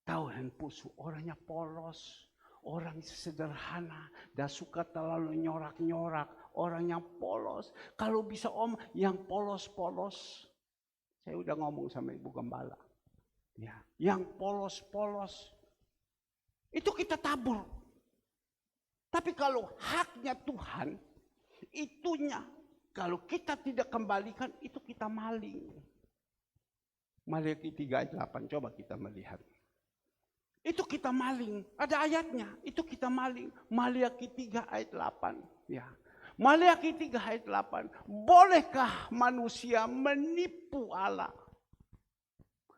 Tahu henpusu, orangnya polos, orang sederhana, dan suka terlalu nyorak-nyorak, orang yang polos. Kalau bisa Om yang polos-polos, saya udah ngomong sama Ibu Gembala, ya, yang polos-polos, itu kita tabur. Tapi kalau haknya Tuhan, itunya, kalau kita tidak kembalikan, itu kita maling. Maliaki 3 ayat 8, coba kita melihat. Itu kita maling. Ada ayatnya. Itu kita maling. Maliaki 3 ayat 8. Ya. Maliaki 3 ayat 8. Bolehkah manusia menipu Allah?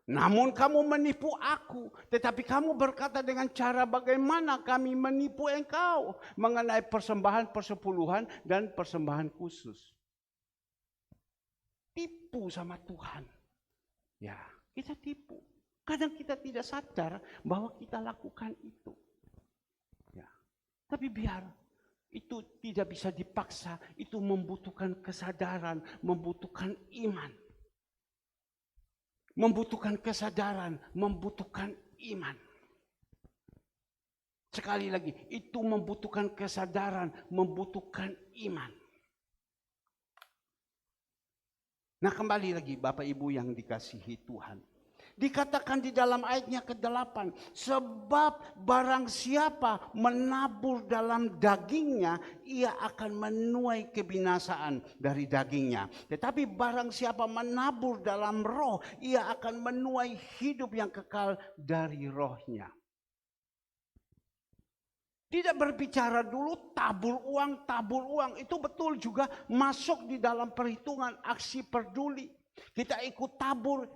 Namun kamu menipu aku. Tetapi kamu berkata dengan cara bagaimana kami menipu engkau. Mengenai persembahan persepuluhan dan persembahan khusus. Tipu sama Tuhan. Ya, kita tipu. Kadang kita tidak sadar bahwa kita lakukan itu. Ya. Tapi biar itu tidak bisa dipaksa, itu membutuhkan kesadaran, membutuhkan iman. Membutuhkan kesadaran, membutuhkan iman. Sekali lagi, itu membutuhkan kesadaran, membutuhkan iman. Nah kembali lagi Bapak Ibu yang dikasihi Tuhan. Dikatakan di dalam ayatnya ke-8, sebab barang siapa menabur dalam dagingnya, ia akan menuai kebinasaan dari dagingnya. Tetapi barang siapa menabur dalam roh, ia akan menuai hidup yang kekal dari rohnya. Tidak berbicara dulu tabur uang, itu betul juga masuk di dalam perhitungan aksi peduli. Kita ikut tabur.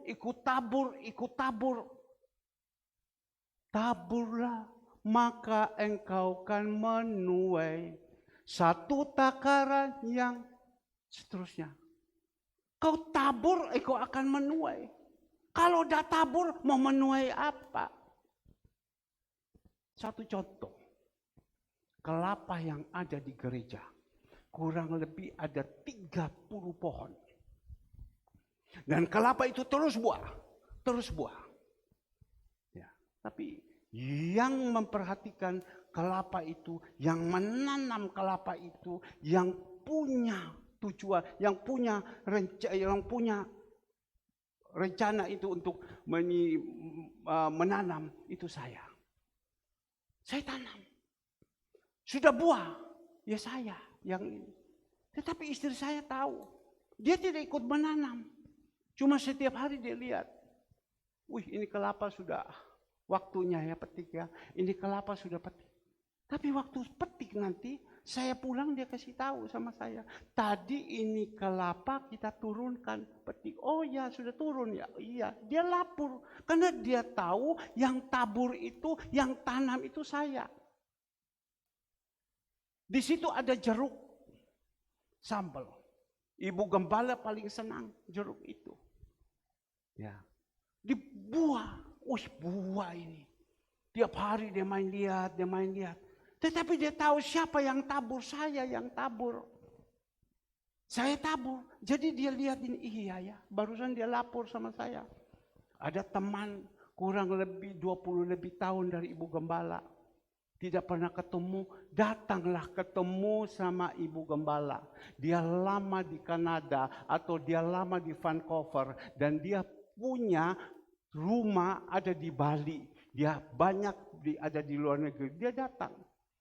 Taburlah, maka engkau kan menuai satu takaran yang seterusnya. Kau tabur, engkau akan menuai. Kalau udah tabur, mau menuai apa? Satu contoh. Kelapa yang ada di gereja, kurang lebih ada 30 pohon. Dan kelapa itu terus buah. Ya, tapi yang memperhatikan kelapa itu, yang menanam kelapa itu, yang punya tujuan, yang punya rencana itu untuk menanam, itu saya. Saya tanam. Sudah buah, ya saya yang ini. Tetapi istri saya tahu, dia tidak ikut menanam. Cuma setiap hari dia lihat, wih ini kelapa sudah waktunya ya petik ya. Ini kelapa sudah petik. Tapi waktu petik nanti, saya pulang dia kasih tahu sama saya. Tadi ini kelapa kita turunkan petik. Oh ya sudah turun ya. Iya, dia lapor. Karena dia tahu yang tabur itu, yang tanam itu saya. Di situ ada jeruk sambal. Ibu gembala paling senang jeruk itu. Ya. Di buah. Buah ini. Tiap hari dia main lihat. Tetapi dia tahu siapa yang tabur, saya yang tabur. Saya tabur. Jadi dia lihat ini, iya ya, barusan dia lapor sama saya. Ada teman kurang lebih 20 lebih tahun dari Ibu Gembala. Tidak pernah ketemu, datanglah ketemu sama Ibu Gembala. Dia lama di Kanada atau dia lama di Vancouver dan dia punya rumah ada di Bali. Dia banyak ada di luar negeri. Dia datang.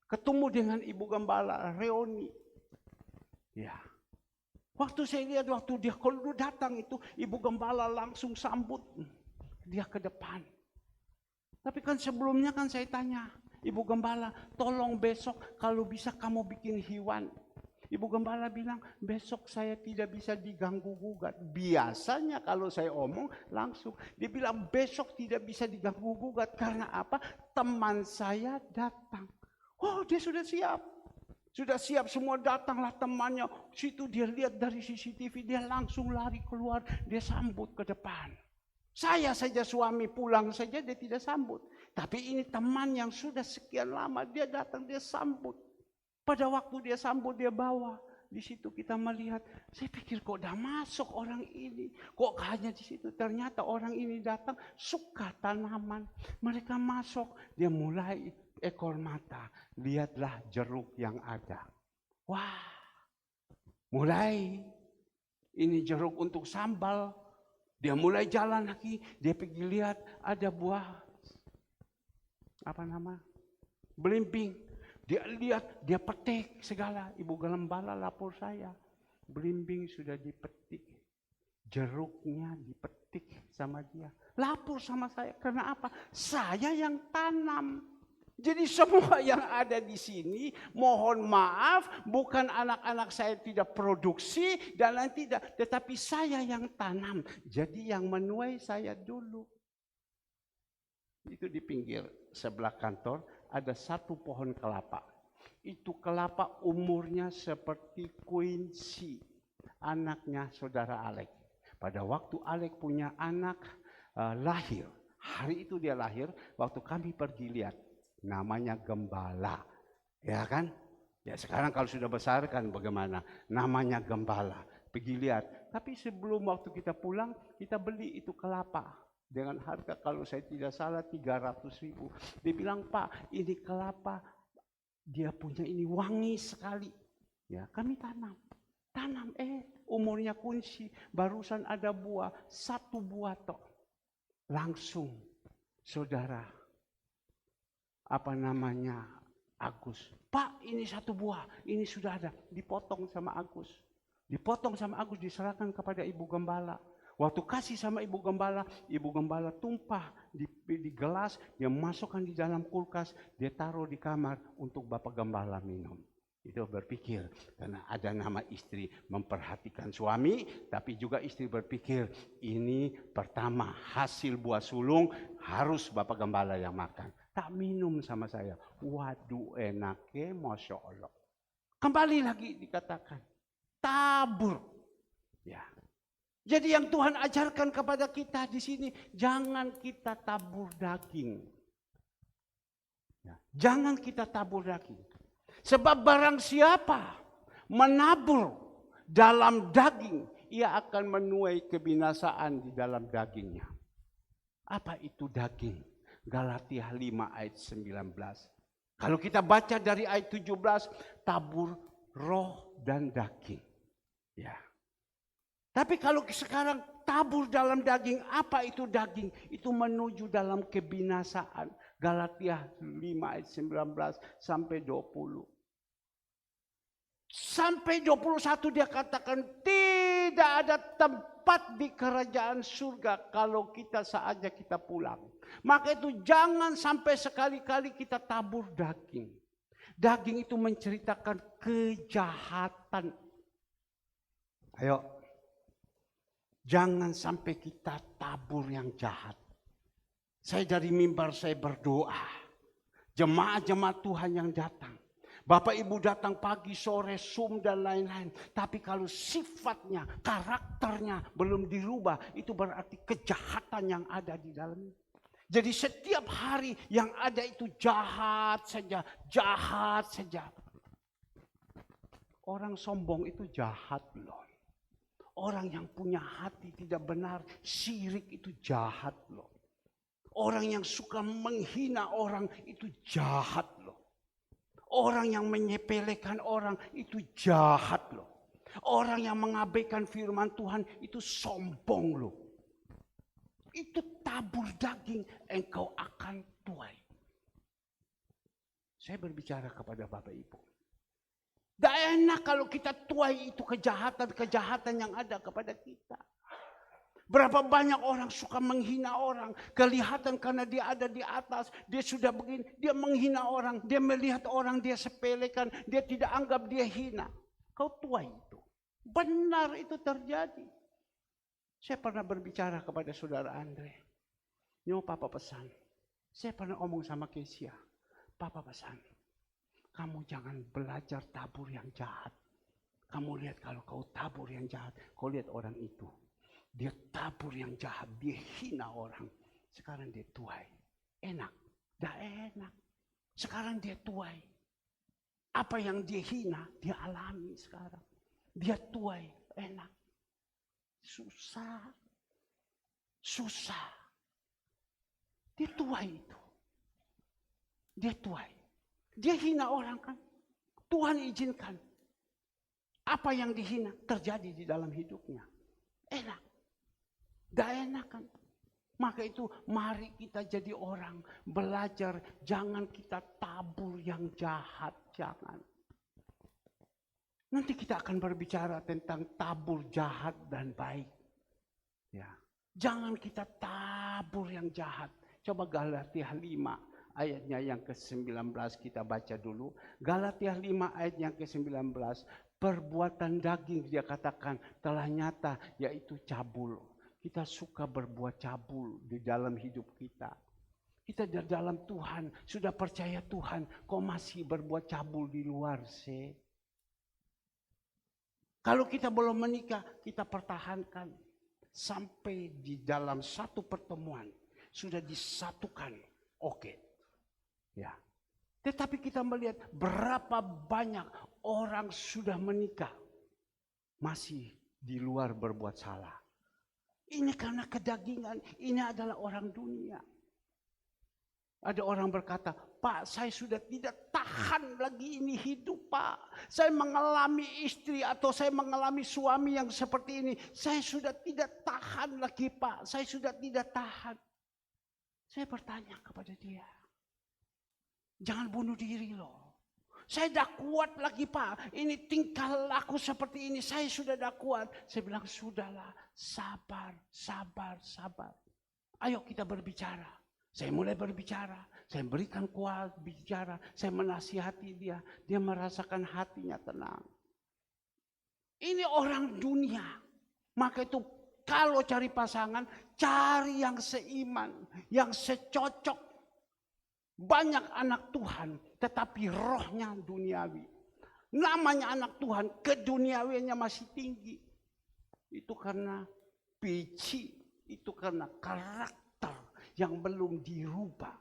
Ketemu dengan Ibu Gembala, reuni. Ya. Waktu saya lihat, waktu dia kalau datang itu, Ibu Gembala langsung sambut dia ke depan. Tapi kan sebelumnya kan saya tanya, Ibu Gembala, tolong besok kalau bisa kamu bikin hewan. Ibu Gembala bilang, besok saya tidak bisa diganggu gugat. Biasanya kalau saya omong langsung, dia bilang besok tidak bisa diganggu gugat. Karena apa? Teman saya datang. Oh, dia sudah siap. Sudah siap semua, datanglah temannya. Situ dia lihat dari CCTV, dia langsung lari keluar, dia sambut ke depan. Saya saja suami pulang saja dia tidak sambut. Tapi ini teman yang sudah sekian lama dia datang, dia sambut. Pada waktu dia sambut, dia bawa. Di situ kita melihat, saya pikir kok udah masuk orang ini. Kok hanya di situ? Ternyata orang ini datang suka tanaman. Mereka masuk, dia mulai ekor mata. Lihatlah jeruk yang ada. Wah, mulai ini jeruk untuk sambal. Dia mulai jalan lagi, dia pergi lihat ada buah, belimbing. Dia lihat, dia petik segala. Ibu Gembala lapor saya. Belimbing sudah dipetik. Jeruknya dipetik sama dia. Lapor sama saya. Karena apa? Saya yang tanam. Jadi semua yang ada di sini, mohon maaf, bukan anak-anak saya tidak produksi dan lain tidak. Tetapi saya yang tanam. Jadi yang menuai saya dulu. Itu di pinggir sebelah kantor ada satu pohon kelapa. Itu kelapa umurnya seperti Quincy, anaknya saudara Alek. Pada waktu Alek punya anak lahir, hari itu dia lahir, waktu kami pergi lihat, namanya Gembala. Ya kan? Ya sekarang kalau sudah besar kan bagaimana? Namanya Gembala. Pergi lihat. Tapi sebelum waktu kita pulang, kita beli itu kelapa. Dengan harga kalau saya tidak salah 300.000. Dia bilang, Pak ini kelapa, dia punya ini wangi sekali. Ya kami tanam. Umurnya kunci, barusan ada buah, satu buah tok. Langsung saudara, Agus. Pak ini satu buah, ini sudah ada. Dipotong sama Agus. Diserahkan kepada Ibu Gembala. Waktu kasih sama Ibu Gembala tumpah di gelas, dia masukkan di dalam kulkas, dia taruh di kamar untuk Bapak Gembala minum. Itu berpikir, karena ada nama istri memperhatikan suami, tapi juga istri berpikir, ini pertama hasil buah sulung harus Bapak Gembala yang makan. Tak minum sama saya. Waduh enaknya, Masya Allah. Kembali lagi dikatakan, tabur. Ya. Jadi yang Tuhan ajarkan kepada kita di sini, jangan kita tabur daging. Ya, jangan kita tabur daging. Sebab barang siapa menabur dalam daging, ia akan menuai kebinasaan di dalam dagingnya. Apa itu daging? Galatia 5 ayat 19. Kalau kita baca dari ayat 17, tabur roh dan daging. Ya. Tapi kalau sekarang tabur dalam daging, apa itu daging? Itu menuju dalam kebinasaan. Galatia 5 ayat 19 sampai 20. Sampai 21 dia katakan, Tidak ada tempat di kerajaan surga kalau kita saatnya kita pulang. Maka itu jangan sampai sekali-kali kita tabur daging. Daging itu menceritakan kejahatan. Ayo, jangan sampai kita tabur yang jahat. Saya dari mimbar saya berdoa. Jemaat-jemaat Tuhan yang datang. Bapak Ibu datang pagi, sore, Zoom dan lain-lain. Tapi kalau sifatnya, karakternya belum dirubah, itu berarti kejahatan yang ada di dalamnya. Jadi setiap hari yang ada itu jahat saja, jahat saja. Orang sombong itu jahat loh. Orang yang punya hati tidak benar, syirik itu jahat loh. Orang yang suka menghina orang itu jahat loh. Orang yang menyepelekan orang itu jahat loh. Orang yang mengabaikan firman Tuhan itu sombong loh. Itu tabur daging, engkau akan tuai. Saya berbicara kepada Bapak Ibu. Tidak enak kalau kita tuai itu kejahatan-kejahatan yang ada kepada kita. Berapa banyak orang suka menghina orang. Kelihatan karena dia ada di atas. Dia sudah begini. Dia menghina orang. Dia melihat orang dia sepelekan. Dia tidak anggap dia hina. Kau tuai itu. Benar itu terjadi. Saya pernah berbicara kepada saudara Andre. Papa pesan. Saya pernah omong sama Kesia. Papa pesan. Kamu jangan belajar tabur yang jahat. Kamu lihat kalau kau tabur yang jahat. Kau lihat orang itu. Dia tabur yang jahat, dia hina orang. Sekarang dia tuai. Enak, dah enak. Sekarang dia tuai. Apa yang dia hina, dia alami sekarang. Dia tuai, enak. Susah. Susah. Dia tuai itu. Dia tuai. Dia hina orang kan. Tuhan izinkan. Apa yang dihina terjadi di dalam hidupnya. Enak. Gak enak kan? Maka itu mari kita jadi orang belajar. Jangan kita tabur yang jahat. Jangan. Nanti kita akan berbicara tentang tabur jahat dan baik. Ya. Jangan kita tabur yang jahat. Coba Galatia 5 ayatnya yang ke-19 kita baca dulu. Galatia 5 ayat yang ke-19. Perbuatan daging dia katakan telah nyata yaitu cabul. Kita suka berbuat cabul di dalam hidup kita. Kita di dalam Tuhan, sudah percaya Tuhan, kok masih berbuat cabul di luar sih? Kalau kita belum menikah, kita pertahankan. Sampai di dalam satu pertemuan, sudah disatukan. Oke. Ya. Tetapi kita melihat berapa banyak orang sudah menikah. Masih di luar berbuat salah. Ini karena kedagingan, ini adalah orang dunia. Ada orang berkata, Pak, saya sudah tidak tahan lagi ini hidup, Pak. Saya mengalami istri atau saya mengalami suami yang seperti ini. Saya sudah tidak tahan lagi, Pak. Saya sudah tidak tahan. Saya bertanya kepada dia, jangan bunuh diri loh. Saya dah kuat lagi, Pak. Ini tingkah laku seperti ini. Saya sudah dah kuat. Saya bilang, sudahlah. Sabar, sabar, sabar. Ayo kita berbicara. Saya mulai berbicara. Saya berikan kuat bicara. Saya menasihati dia. Dia merasakan hatinya tenang. Ini orang dunia. Maka itu kalau cari pasangan, cari yang seiman. Yang secocok. Banyak anak Tuhan, tetapi rohnya duniawi. Namanya anak Tuhan, keduniawiannya masih tinggi. Itu karena biji, itu karena karakter yang belum dirubah.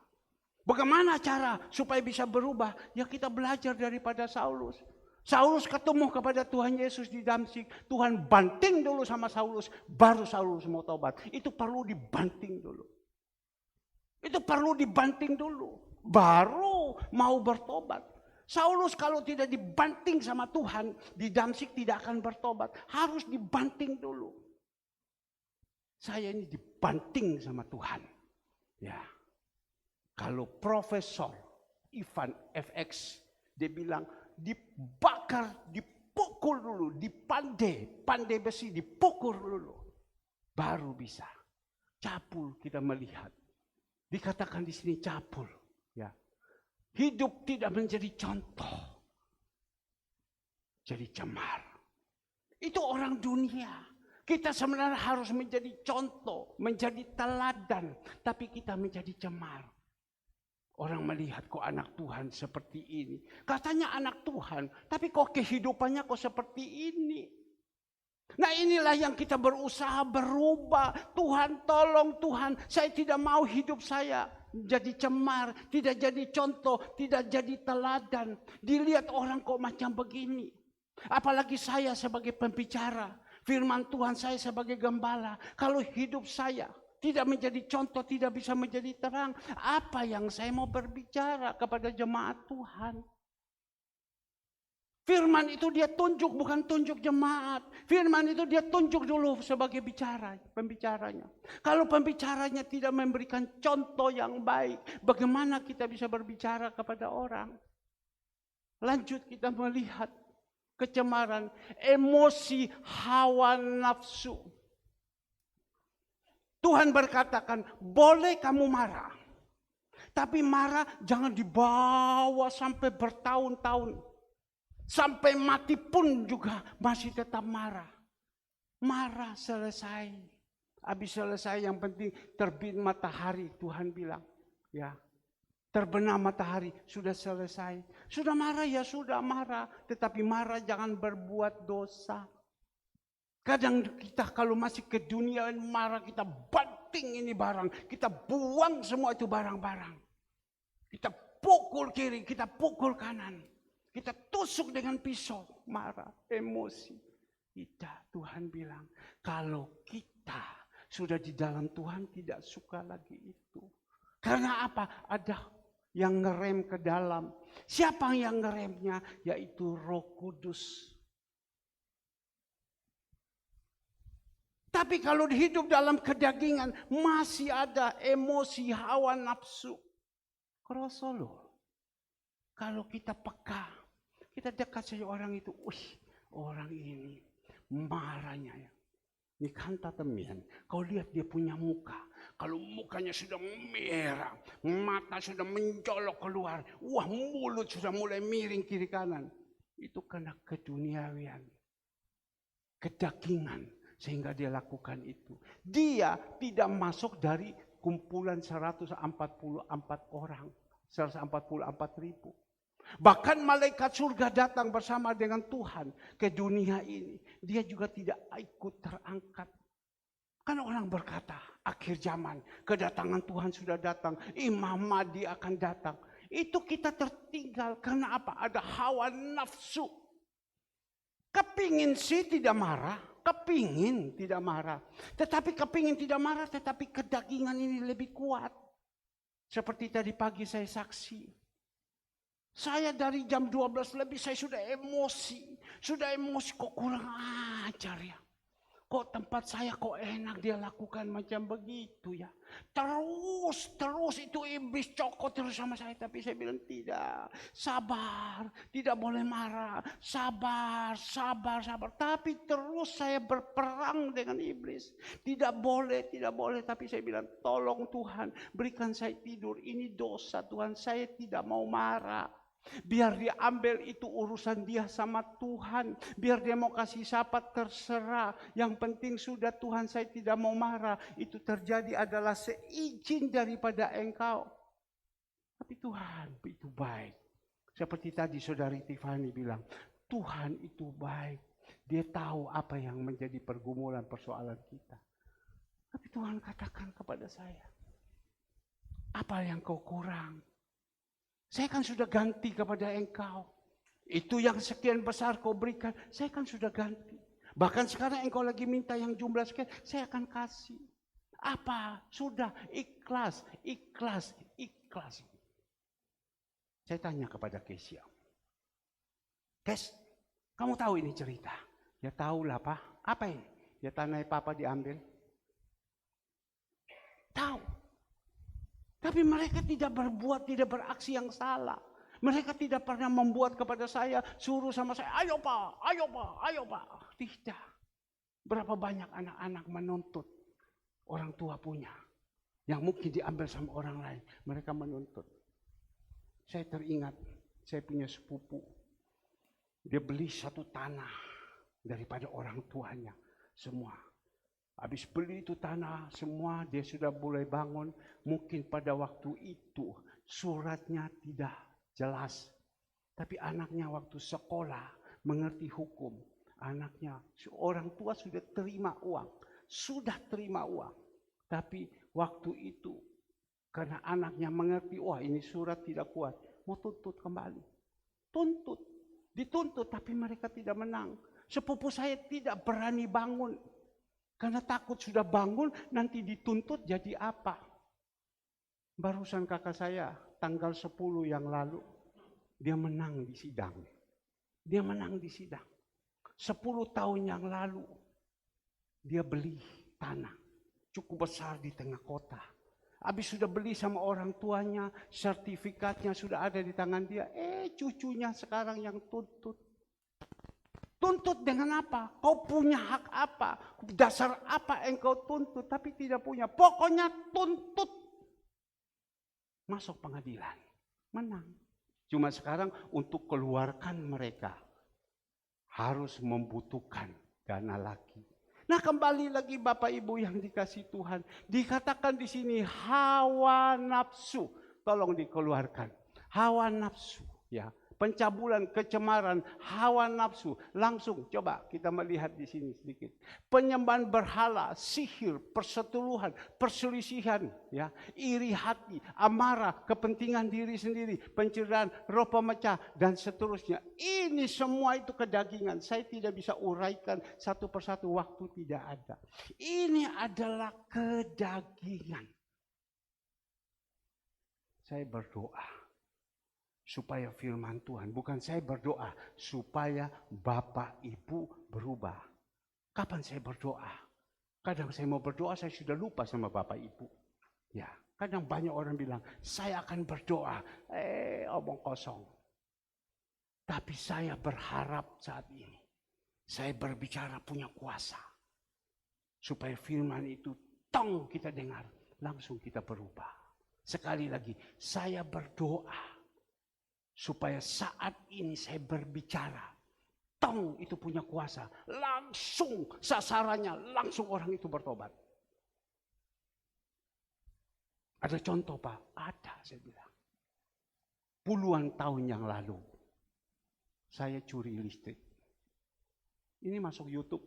Bagaimana cara supaya bisa berubah? Ya kita belajar daripada Saulus. Saulus ketemu kepada Tuhan Yesus di Damsyik. Tuhan banting dulu sama Saulus, baru Saulus mau tobat. Itu perlu dibanting dulu. Itu perlu dibanting dulu. Baru mau bertobat. Saulus kalau tidak dibanting sama Tuhan, di Damsyik tidak akan bertobat. Harus dibanting dulu. Saya ini dibanting sama Tuhan. Ya. Kalau Profesor Ivan FX, dia bilang dibakar, dipukul dipukul dulu, pandai besi, dipukul dulu. Baru bisa. Capul kita melihat. Dikatakan di sini capul. Ya. Hidup tidak menjadi contoh. Jadi cemar. Itu orang dunia. Kita sebenarnya harus menjadi contoh, menjadi teladan. Tapi kita menjadi cemar. Orang melihat kok anak Tuhan seperti ini. Katanya anak Tuhan, tapi kok kehidupannya kok seperti ini. Nah inilah yang kita berusaha berubah. Tuhan tolong Tuhan, saya tidak mau hidup saya jadi cemar, tidak jadi contoh, tidak jadi teladan. Dilihat orang kok macam begini. Apalagi saya sebagai pembicara. Firman Tuhan saya sebagai gembala. Kalau hidup saya tidak menjadi contoh, tidak bisa menjadi terang. Apa yang saya mau berbicara kepada jemaat Tuhan? Firman itu dia tunjuk, bukan tunjuk jemaat. Firman itu dia tunjuk dulu sebagai pembicaranya. Kalau pembicaranya tidak memberikan contoh yang baik, bagaimana kita bisa berbicara kepada orang? Lanjut kita melihat kecemaran, emosi, hawa nafsu. Tuhan berkatakan, boleh kamu marah. Tapi marah jangan dibawa sampai bertahun-tahun. Sampai mati pun juga masih tetap marah. Marah selesai. Habis selesai yang penting terbit matahari, Tuhan bilang. Ya. Terbenam matahari, sudah selesai. Sudah marah ya sudah marah. Tetapi marah jangan berbuat dosa. Kadang kita kalau masih ke dunia marah, kita banting ini barang. Kita buang semua itu barang-barang. Kita pukul kiri, kita pukul kanan. Kita tusuk dengan pisau, marah, emosi. Tidak, Tuhan bilang, kalau kita sudah di dalam Tuhan tidak suka lagi itu. Karena apa? Ada yang ngerem ke dalam. Siapa yang ngeremnya? Yaitu Roh Kudus. Tapi kalau hidup dalam kedagingan, masih ada emosi, hawa nafsu. Kerasa loh. Kalau kita peka, kita dekat saja orang itu, orang ini marahnya ya. Ini kanta temian, kau lihat dia punya muka. Kalau mukanya sudah merah, mata sudah mencolok keluar, mulut sudah mulai miring kiri kanan. Itu karena keduniawian, kedagingan, sehingga dia lakukan itu. Dia tidak masuk dari kumpulan 144 orang, 144.000. Bahkan malaikat surga datang bersama dengan Tuhan ke dunia ini. Dia juga tidak ikut terangkat. Kan orang berkata, akhir zaman, kedatangan Tuhan sudah datang. Imam Mahdi akan datang. Itu kita tertinggal. Karena apa? Ada hawa nafsu. Kepingin sih tidak marah. Kepingin tidak marah. Tetapi kepingin tidak marah, tetapi kedagingan ini lebih kuat. Seperti tadi pagi saya saksi. Saya dari jam 12 lebih saya sudah emosi. Sudah emosi kok kurang ajar ya. Kok tempat saya kok enak dia lakukan macam begitu ya. Terus itu iblis cokot terus sama saya. Tapi saya bilang tidak. Sabar. Tidak boleh marah. Sabar. Tapi terus saya berperang dengan iblis. Tidak boleh. Tapi saya bilang tolong Tuhan berikan saya tidur. Ini dosa Tuhan. Saya tidak mau marah. Biar dia ambil itu urusan dia sama Tuhan. Biar dia mau kasih siapa terserah. Yang penting sudah Tuhan saya tidak mau marah. Itu terjadi adalah seizin daripada engkau. Tapi Tuhan itu baik. Seperti tadi saudari Tiffany bilang. Tuhan itu baik. Dia tahu apa yang menjadi pergumulan persoalan kita. Tapi Tuhan katakan kepada saya. Apa yang kau kurang? Saya kan sudah ganti kepada engkau. Itu yang sekian besar kau berikan, saya kan sudah ganti. Bahkan sekarang engkau lagi minta yang jumlah sekian, saya akan kasih. Apa? Sudah ikhlas. Saya tanya kepada Kesia. Kes, kamu tahu ini cerita? Ya tahulah Pak. Apa ini? Ya tanah Papa diambil. Tahu. Tapi mereka tidak berbuat, tidak beraksi yang salah. Mereka tidak pernah membuat kepada saya, suruh sama saya, ayo Pak, ayo Pak, ayo Pak. Tidak. Berapa banyak anak-anak menuntut orang tua punya. Yang mungkin diambil sama orang lain. Mereka menuntut. Saya teringat, saya punya sepupu. Dia beli satu tanah daripada orang tuanya. Semua. Habis beli itu tanah semua, dia sudah mulai bangun. Mungkin pada waktu itu suratnya tidak jelas. Tapi anaknya waktu sekolah mengerti hukum. Anaknya, orang tua sudah terima uang. Sudah terima uang. Tapi waktu itu, karena anaknya mengerti, wah ini surat tidak kuat. Mau tuntut kembali. Tuntut. Dituntut, tapi mereka tidak menang. Sepupu saya tidak berani bangun. Karena takut sudah bangun, nanti dituntut jadi apa. Barusan kakak saya, tanggal 10 yang lalu, dia menang di sidang. Dia menang di sidang. 10 tahun yang lalu, dia beli tanah. Cukup besar di tengah kota. Habis sudah beli sama orang tuanya, sertifikatnya sudah ada di tangan dia. Cucunya sekarang yang tuntut. Tuntut dengan apa? Kau punya hak apa? Dasar apa engkau tuntut? Tapi tidak punya. Pokoknya tuntut. Masuk pengadilan. Menang. Cuma sekarang untuk keluarkan mereka harus membutuhkan dana lagi. Nah, kembali lagi Bapak Ibu yang dikasih Tuhan. Dikatakan di sini hawa nafsu. Tolong dikeluarkan. Hawa nafsu, ya. Pencabulan, kecemaran, hawa nafsu. Langsung coba kita melihat di sini sedikit. Penyembahan berhala, sihir, persetuluhan, perselisihan, ya, iri hati, amarah, kepentingan diri sendiri, pencerahan, roh pemecah dan seterusnya. Ini semua itu kedagingan. Saya tidak bisa uraikan satu persatu, waktu tidak ada. Ini adalah kedagingan. Saya berdoa supaya firman Tuhan, bukan saya berdoa supaya Bapak Ibu berubah. Kapan saya berdoa? Kadang saya mau berdoa, saya sudah lupa sama Bapak Ibu. Ya, kadang banyak orang bilang, saya akan berdoa. Omong kosong. Tapi saya berharap saat ini, saya berbicara punya kuasa. Supaya firman itu, tong kita dengar, langsung kita berubah. Sekali lagi, saya berdoa supaya saat ini saya berbicara, tong itu punya kuasa, langsung sasarannya, langsung orang itu bertobat. Ada contoh Pak? Ada, saya bilang. Puluhan tahun yang lalu, saya curi listrik. Ini masuk YouTube,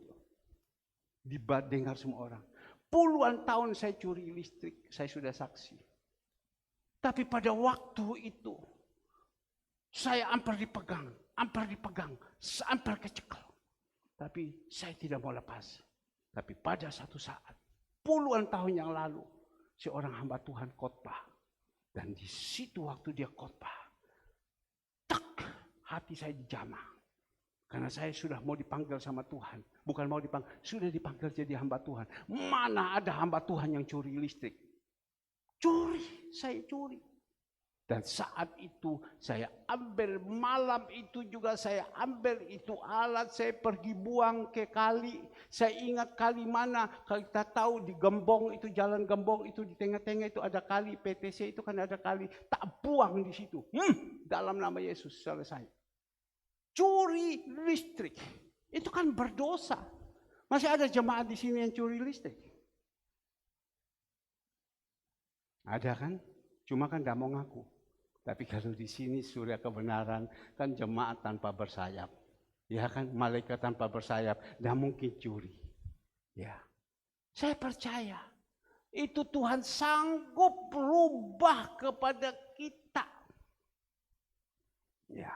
didengar semua orang. Puluhan tahun saya curi listrik, saya sudah saksi. Tapi pada waktu itu, saya hampir dipegang, hampir kecekel. Tapi saya tidak mau lepas. Tapi pada satu saat, puluhan tahun yang lalu, seorang hamba Tuhan khotbah. Dan di situ waktu dia khotbah, hati saya dijamah. Karena saya sudah mau dipanggil sama Tuhan. Bukan mau dipanggil, sudah dipanggil jadi hamba Tuhan. Mana ada hamba Tuhan yang curi listrik? Curi, saya curi. Dan saat itu saya ambil, malam itu juga saya ambil itu alat, saya pergi buang ke kali. Saya ingat kali mana, kalau kita tahu di Gembong itu, jalan Gembong itu di tengah-tengah itu ada kali, PTC itu kan ada kali. Tak buang di situ. Dalam nama Yesus selesai. Curi listrik. Itu kan berdosa. Masih ada jemaat di sini yang curi listrik? Ada kan? Cuma kan tidak mau ngaku. Tapi kalau di sini surya kebenaran kan jemaat tanpa bersayap. Ya kan, malaikat tanpa bersayap, tidak mungkin curi. Ya. Saya percaya itu Tuhan sanggup berubah kepada kita. Ya.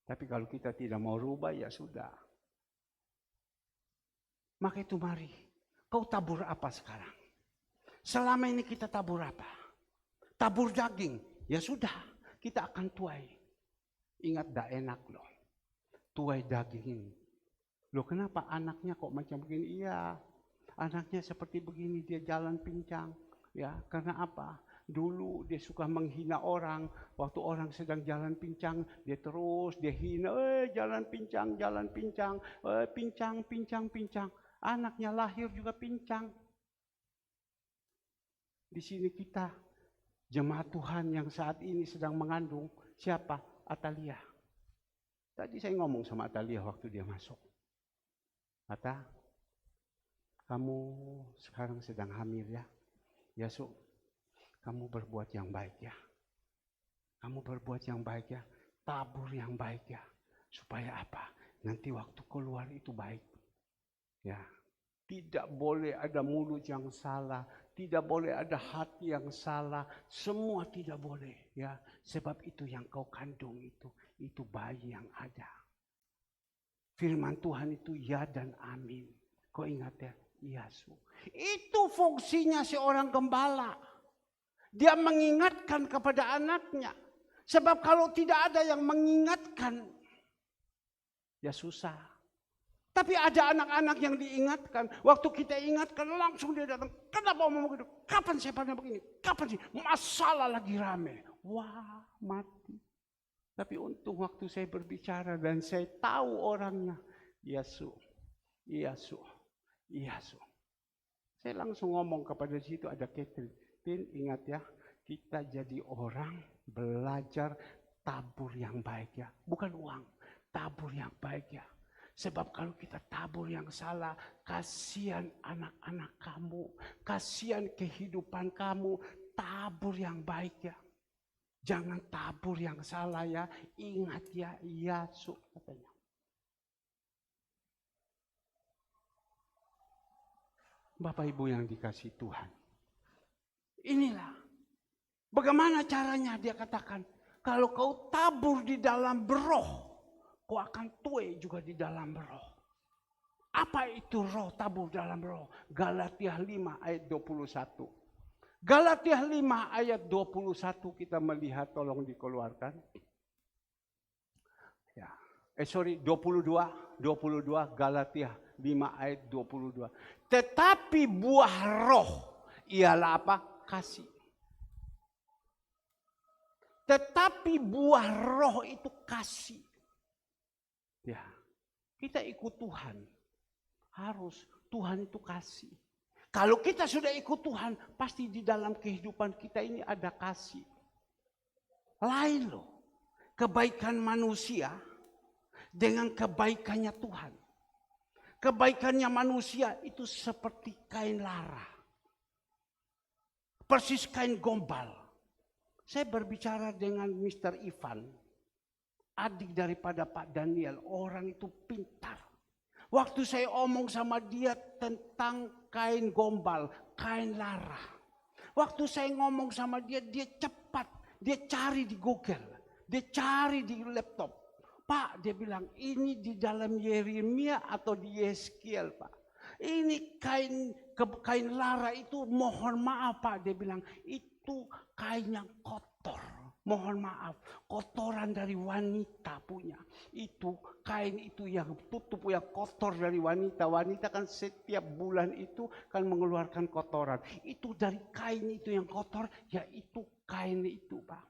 Tapi kalau kita tidak mau rubah, ya sudah. Maka itu mari, kau tabur apa sekarang? Selama ini kita tabur apa? Tabur daging, ya sudah, kita akan tuai. Ingat, dah enak loh, tuai daging ini. Loh kenapa anaknya kok macam begini? Iya, anaknya seperti begini, dia jalan pincang. Ya, karena apa? Dulu dia suka menghina orang. Waktu orang sedang jalan pincang, dia hina, jalan pincang, pincang. Anaknya lahir juga pincang. Di sini kita, jemaat Tuhan yang saat ini sedang mengandung, siapa? Atalia. Tadi saya ngomong sama Atalia waktu dia masuk. Ata, kamu sekarang sedang hamil ya? Ya, Su. Kamu berbuat yang baik ya. Kamu berbuat yang baik ya. Tabur yang baik ya. Supaya apa? Nanti waktu keluar itu baik. Ya. Tidak boleh ada mulut yang salah. Tidak boleh ada hati yang salah. Semua tidak boleh. Ya. Sebab itu yang kau kandung itu bayi yang ada. Firman Tuhan itu ya dan amin. Kau ingat ya? Iya, Su. Itu fungsinya seorang gembala. Dia mengingatkan kepada anaknya. Sebab kalau tidak ada yang mengingatkan, ya susah. Tapi ada anak-anak yang diingatkan. Waktu kita ingatkan, langsung dia datang. Kenapa mau begitu? Kapan saya pernah begini? Kapan sih? Masalah lagi rame. Wah, mati. Tapi untung waktu saya berbicara dan saya tahu orangnya. Iya, Su. Iya, Su. Iya, Su. Saya langsung ngomong kepada situ ada Catherine. Ingat ya, kita jadi orang belajar tabur yang baik ya. Bukan uang, tabur yang baik ya. Sebab kalau kita tabur yang salah, kasihan anak-anak kamu, kasihan kehidupan kamu, tabur yang baik ya. Jangan tabur yang salah ya, ingat ya, iya Su katanya. Bapak Ibu yang dikasih Tuhan. Inilah bagaimana caranya dia katakan. Kalau kau tabur di dalam roh, kau akan tuai juga di dalam roh. Apa itu roh, tabur dalam roh? Galatia 5 ayat 21. Galatia 5 ayat 21 kita melihat, tolong dikeluarkan. Ya. 22 Galatia 5 ayat 22. Tetapi buah roh ialah apa? Kasih. Tetapi buah roh itu kasih. Ya. Kita ikut Tuhan. Harus Tuhan itu kasih. Kalau kita sudah ikut Tuhan, pasti di dalam kehidupan kita ini ada kasih. Lain loh. Kebaikan manusia dengan kebaikannya Tuhan. Kebaikannya manusia itu seperti kain lara. Persis kain gombal. Saya berbicara dengan Mr. Ivan. Adik daripada Pak Daniel. Orang itu pintar. Waktu saya omong sama dia tentang kain gombal, kain lara. Waktu saya ngomong sama dia, dia cepat. Dia cari di Google. Dia cari di laptop. Pak, dia bilang, ini di dalam Yeremia atau di Yeskiel, Pak. Ini kain lara itu, mohon maaf Pak. Dia bilang, itu kain yang kotor. Mohon maaf, kotoran dari wanita punya. Itu kain itu yang tutup, yang kotor dari wanita. Wanita kan setiap bulan itu kan mengeluarkan kotoran. Itu dari kain itu yang kotor, yaitu kain itu, Pak.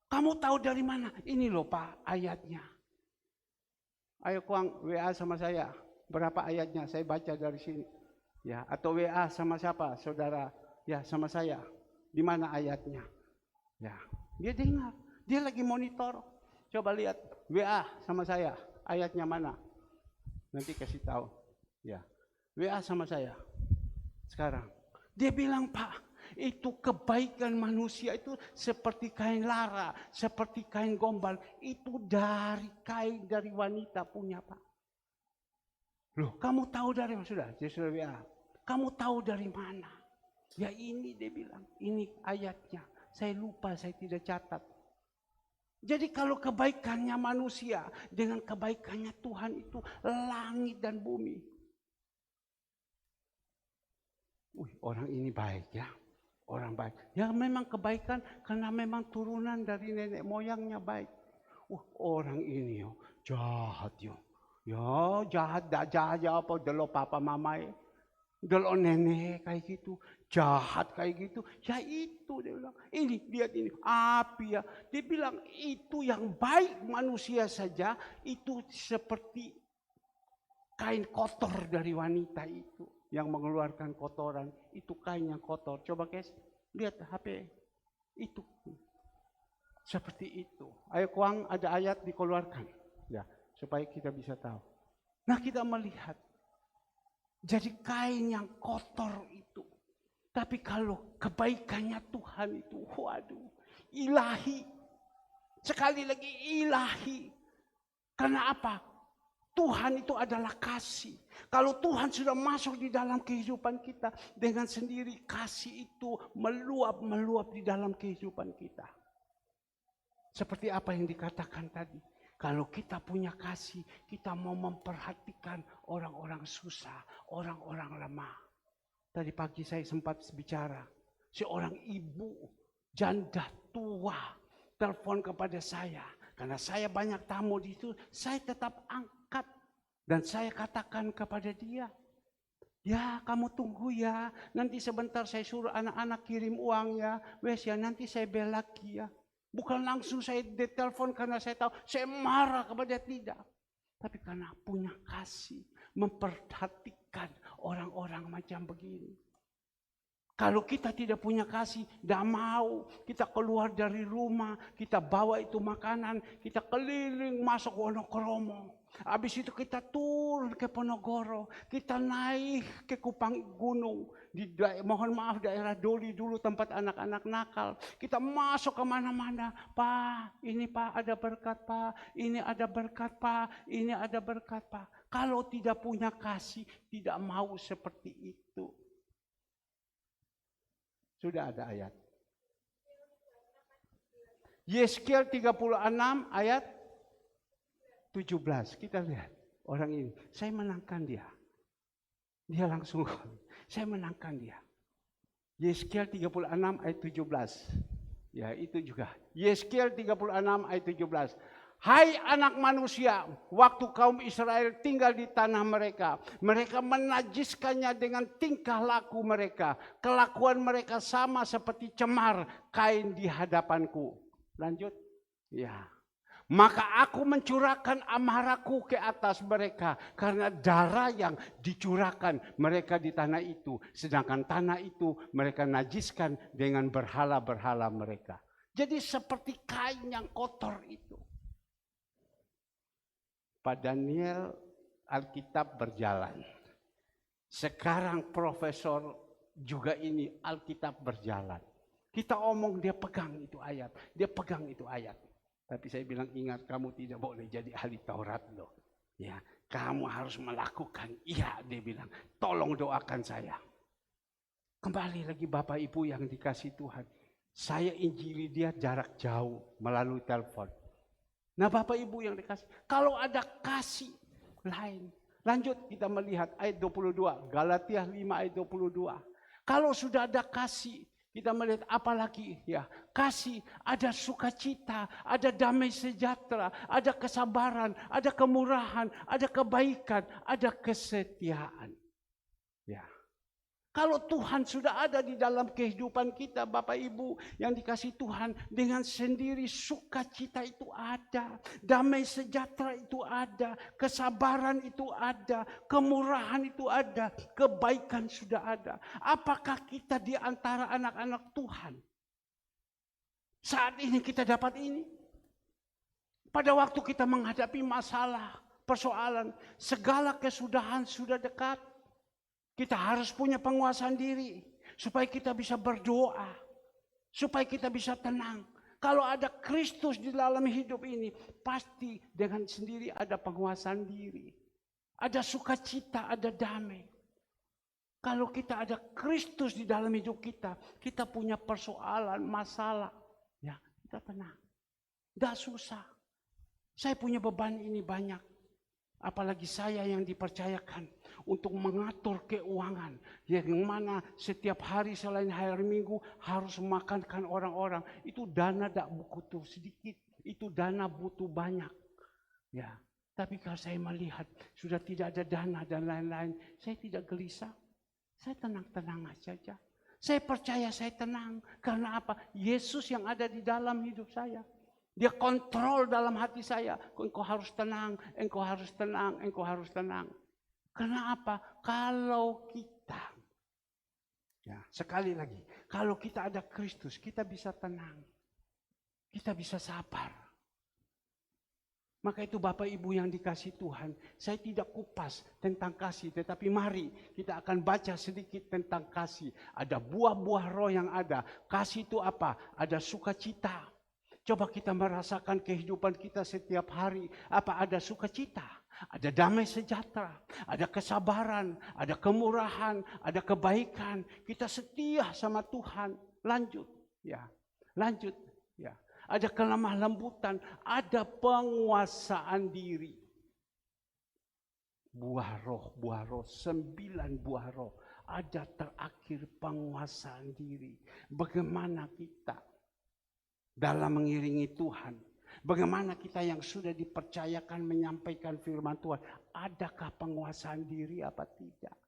Kamu tahu dari mana? Ini loh Pak ayatnya. Ayo Kuang, WA sama saya. Berapa ayatnya? Saya baca dari sini. Ya, atau WA sama siapa? Saudara. Ya, sama saya. Di mana ayatnya? Ya, dia dengar. Dia lagi monitor. Coba lihat WA sama saya. Ayatnya mana? Nanti kasih tahu. Ya. WA sama saya. Sekarang. Dia bilang, Pak, itu kebaikan manusia itu seperti kain lara, seperti kain gombal. Itu dari kain dari wanita punya, Pak. Loh, kamu tahu dari mana? Sudah WA. Kamu tahu dari mana? Ya ini dia bilang, ini ayatnya. Saya lupa, saya tidak catat. Jadi kalau kebaikannya manusia dengan kebaikannya Tuhan itu langit dan bumi. Orang ini baik ya. Orang baik. Ya memang kebaikan karena memang turunan dari nenek moyangnya baik. Orang ini jahat yo. Ya jahat ya apa delo papa mama. Delok nenek kayak gitu, jahat kayak gitu. Ya itu dia bilang, ini lihat ini api ya. Dia bilang itu yang baik manusia saja itu seperti kain kotor dari wanita itu yang mengeluarkan kotoran. Itu kain yang kotor. Coba guys, lihat HP itu seperti itu. Ayo Kuang ada ayat dikeluarkan ya supaya kita bisa tahu. Nah kita melihat jadi kain yang kotor itu. Tapi kalau kebaikannya Tuhan itu, waduh, ilahi. Sekali lagi ilahi. Karena apa? Tuhan itu adalah kasih. Kalau Tuhan sudah masuk di dalam kehidupan kita, dengan sendiri kasih itu meluap di dalam kehidupan kita. Seperti apa yang dikatakan tadi. Kalau kita punya kasih, kita mau memperhatikan orang-orang susah, orang-orang lemah. Tadi pagi saya sempat bicara, seorang ibu janda tua telepon kepada saya. Karena saya banyak tamu di situ, saya tetap angkat. Dan saya katakan kepada dia, ya kamu tunggu ya, nanti sebentar saya suruh anak-anak kirim uang ya. Wes ya nanti saya bel lagi ya. Bukan langsung saya ditelepon karena saya tahu, saya marah kepada tidak. Tapi karena punya kasih, memperhatikan orang-orang macam begini. Kalau kita tidak punya kasih, tidak mau kita keluar dari rumah, kita bawa itu makanan, kita keliling masuk Wonokromo. Habis itu kita turun ke Ponorogo, kita naik ke Kupang Gunung. Mohon maaf daerah Doli dulu tempat anak-anak nakal. Kita masuk kemana-mana, Pak, ini Pak ada berkat Pak, ini ada berkat Pak, ini ada berkat Pak. Kalau tidak punya kasih, tidak mau seperti itu. Sudah ada ayat. Yeskiel 36 ayat 17. Kita lihat orang ini. Saya menangkan dia. Dia langsung. Saya menangkan dia. Yeskiel 36 ayat 17. Ya itu juga. Yeskiel 36 ayat 17. Hai anak manusia, waktu kaum Israel tinggal di tanah mereka, mereka menajiskannya dengan tingkah laku mereka. Kelakuan mereka sama seperti cemar kain di hadapanku. Lanjut. Ya. Maka aku mencurahkan amarahku ke atas mereka karena darah yang dicurahkan mereka di tanah itu. Sedangkan tanah itu mereka najiskan dengan berhala-berhala mereka. Jadi seperti kain yang kotor itu. Pak Daniel, Alkitab berjalan. Sekarang profesor juga ini Alkitab berjalan. Kita omong dia pegang itu ayat. Dia pegang itu ayat. Tapi saya bilang ingat kamu tidak boleh jadi ahli Taurat loh. Ya, kamu harus melakukan. Iya dia bilang. Tolong doakan saya. Kembali lagi Bapak Ibu yang dikasih Tuhan. Saya injili dia jarak jauh melalui telepon. Nah Bapak Ibu yang dikasih, kalau ada kasih lain. Lanjut kita melihat ayat 22, Galatia 5 ayat 22. Kalau sudah ada kasih, kita melihat apalagi ya, kasih ada sukacita, ada damai sejahtera, ada kesabaran, ada kemurahan, ada kebaikan, ada kesetiaan. Ya. Kalau Tuhan sudah ada di dalam kehidupan kita, Bapak Ibu yang dikasih Tuhan, dengan sendiri sukacita itu ada, damai sejahtera itu ada, kesabaran itu ada, kemurahan itu ada, kebaikan sudah ada. Apakah kita di antara anak-anak Tuhan? Saat ini kita dapat ini. Pada waktu kita menghadapi masalah, persoalan, segala kesudahan sudah dekat. Kita harus punya penguasaan diri supaya kita bisa berdoa, supaya kita bisa tenang. Kalau ada Kristus di dalam hidup ini, pasti dengan sendiri ada penguasaan diri. Ada sukacita, ada damai. Kalau kita ada Kristus di dalam hidup kita, kita punya persoalan, masalah, ya kita tenang. Tidak susah. Saya punya beban ini banyak. Apalagi saya yang dipercayakan untuk mengatur keuangan. Yang mana setiap hari selain hari Minggu harus memakankan orang-orang. Itu dana tidak butuh sedikit. Itu dana butuh banyak. Ya. Tapi kalau saya melihat sudah tidak ada dana dan lain-lain. Saya tidak gelisah. Saya tenang-tenang saja. Saya percaya saya tenang. Karena apa? Yesus yang ada di dalam hidup saya. Dia kontrol dalam hati saya. Engkau harus tenang, engkau harus tenang, engkau harus tenang. Karena apa? Kalau kita, ya, sekali lagi, kalau kita ada Kristus, kita bisa tenang. Kita bisa sabar. Maka itu Bapak Ibu yang dikasih Tuhan, saya tidak kupas tentang kasih, tetapi mari kita akan baca sedikit tentang kasih. Ada buah-buah roh yang ada. Kasih itu apa? Ada sukacita. Coba kita merasakan kehidupan kita setiap hari. Apa? Ada sukacita, ada damai sejahtera, ada kesabaran, ada kemurahan, ada kebaikan. Kita setia sama Tuhan. Lanjut, ya. Lanjut, ya. Ada kelemah lembutan, ada penguasaan diri. Buah roh, 9 buah roh. Ada terakhir penguasaan diri. Bagaimana kita dalam mengiringi Tuhan? Bagaimana kita yang sudah dipercayakan menyampaikan firman Tuhan? Adakah penguasaan diri apa tidak?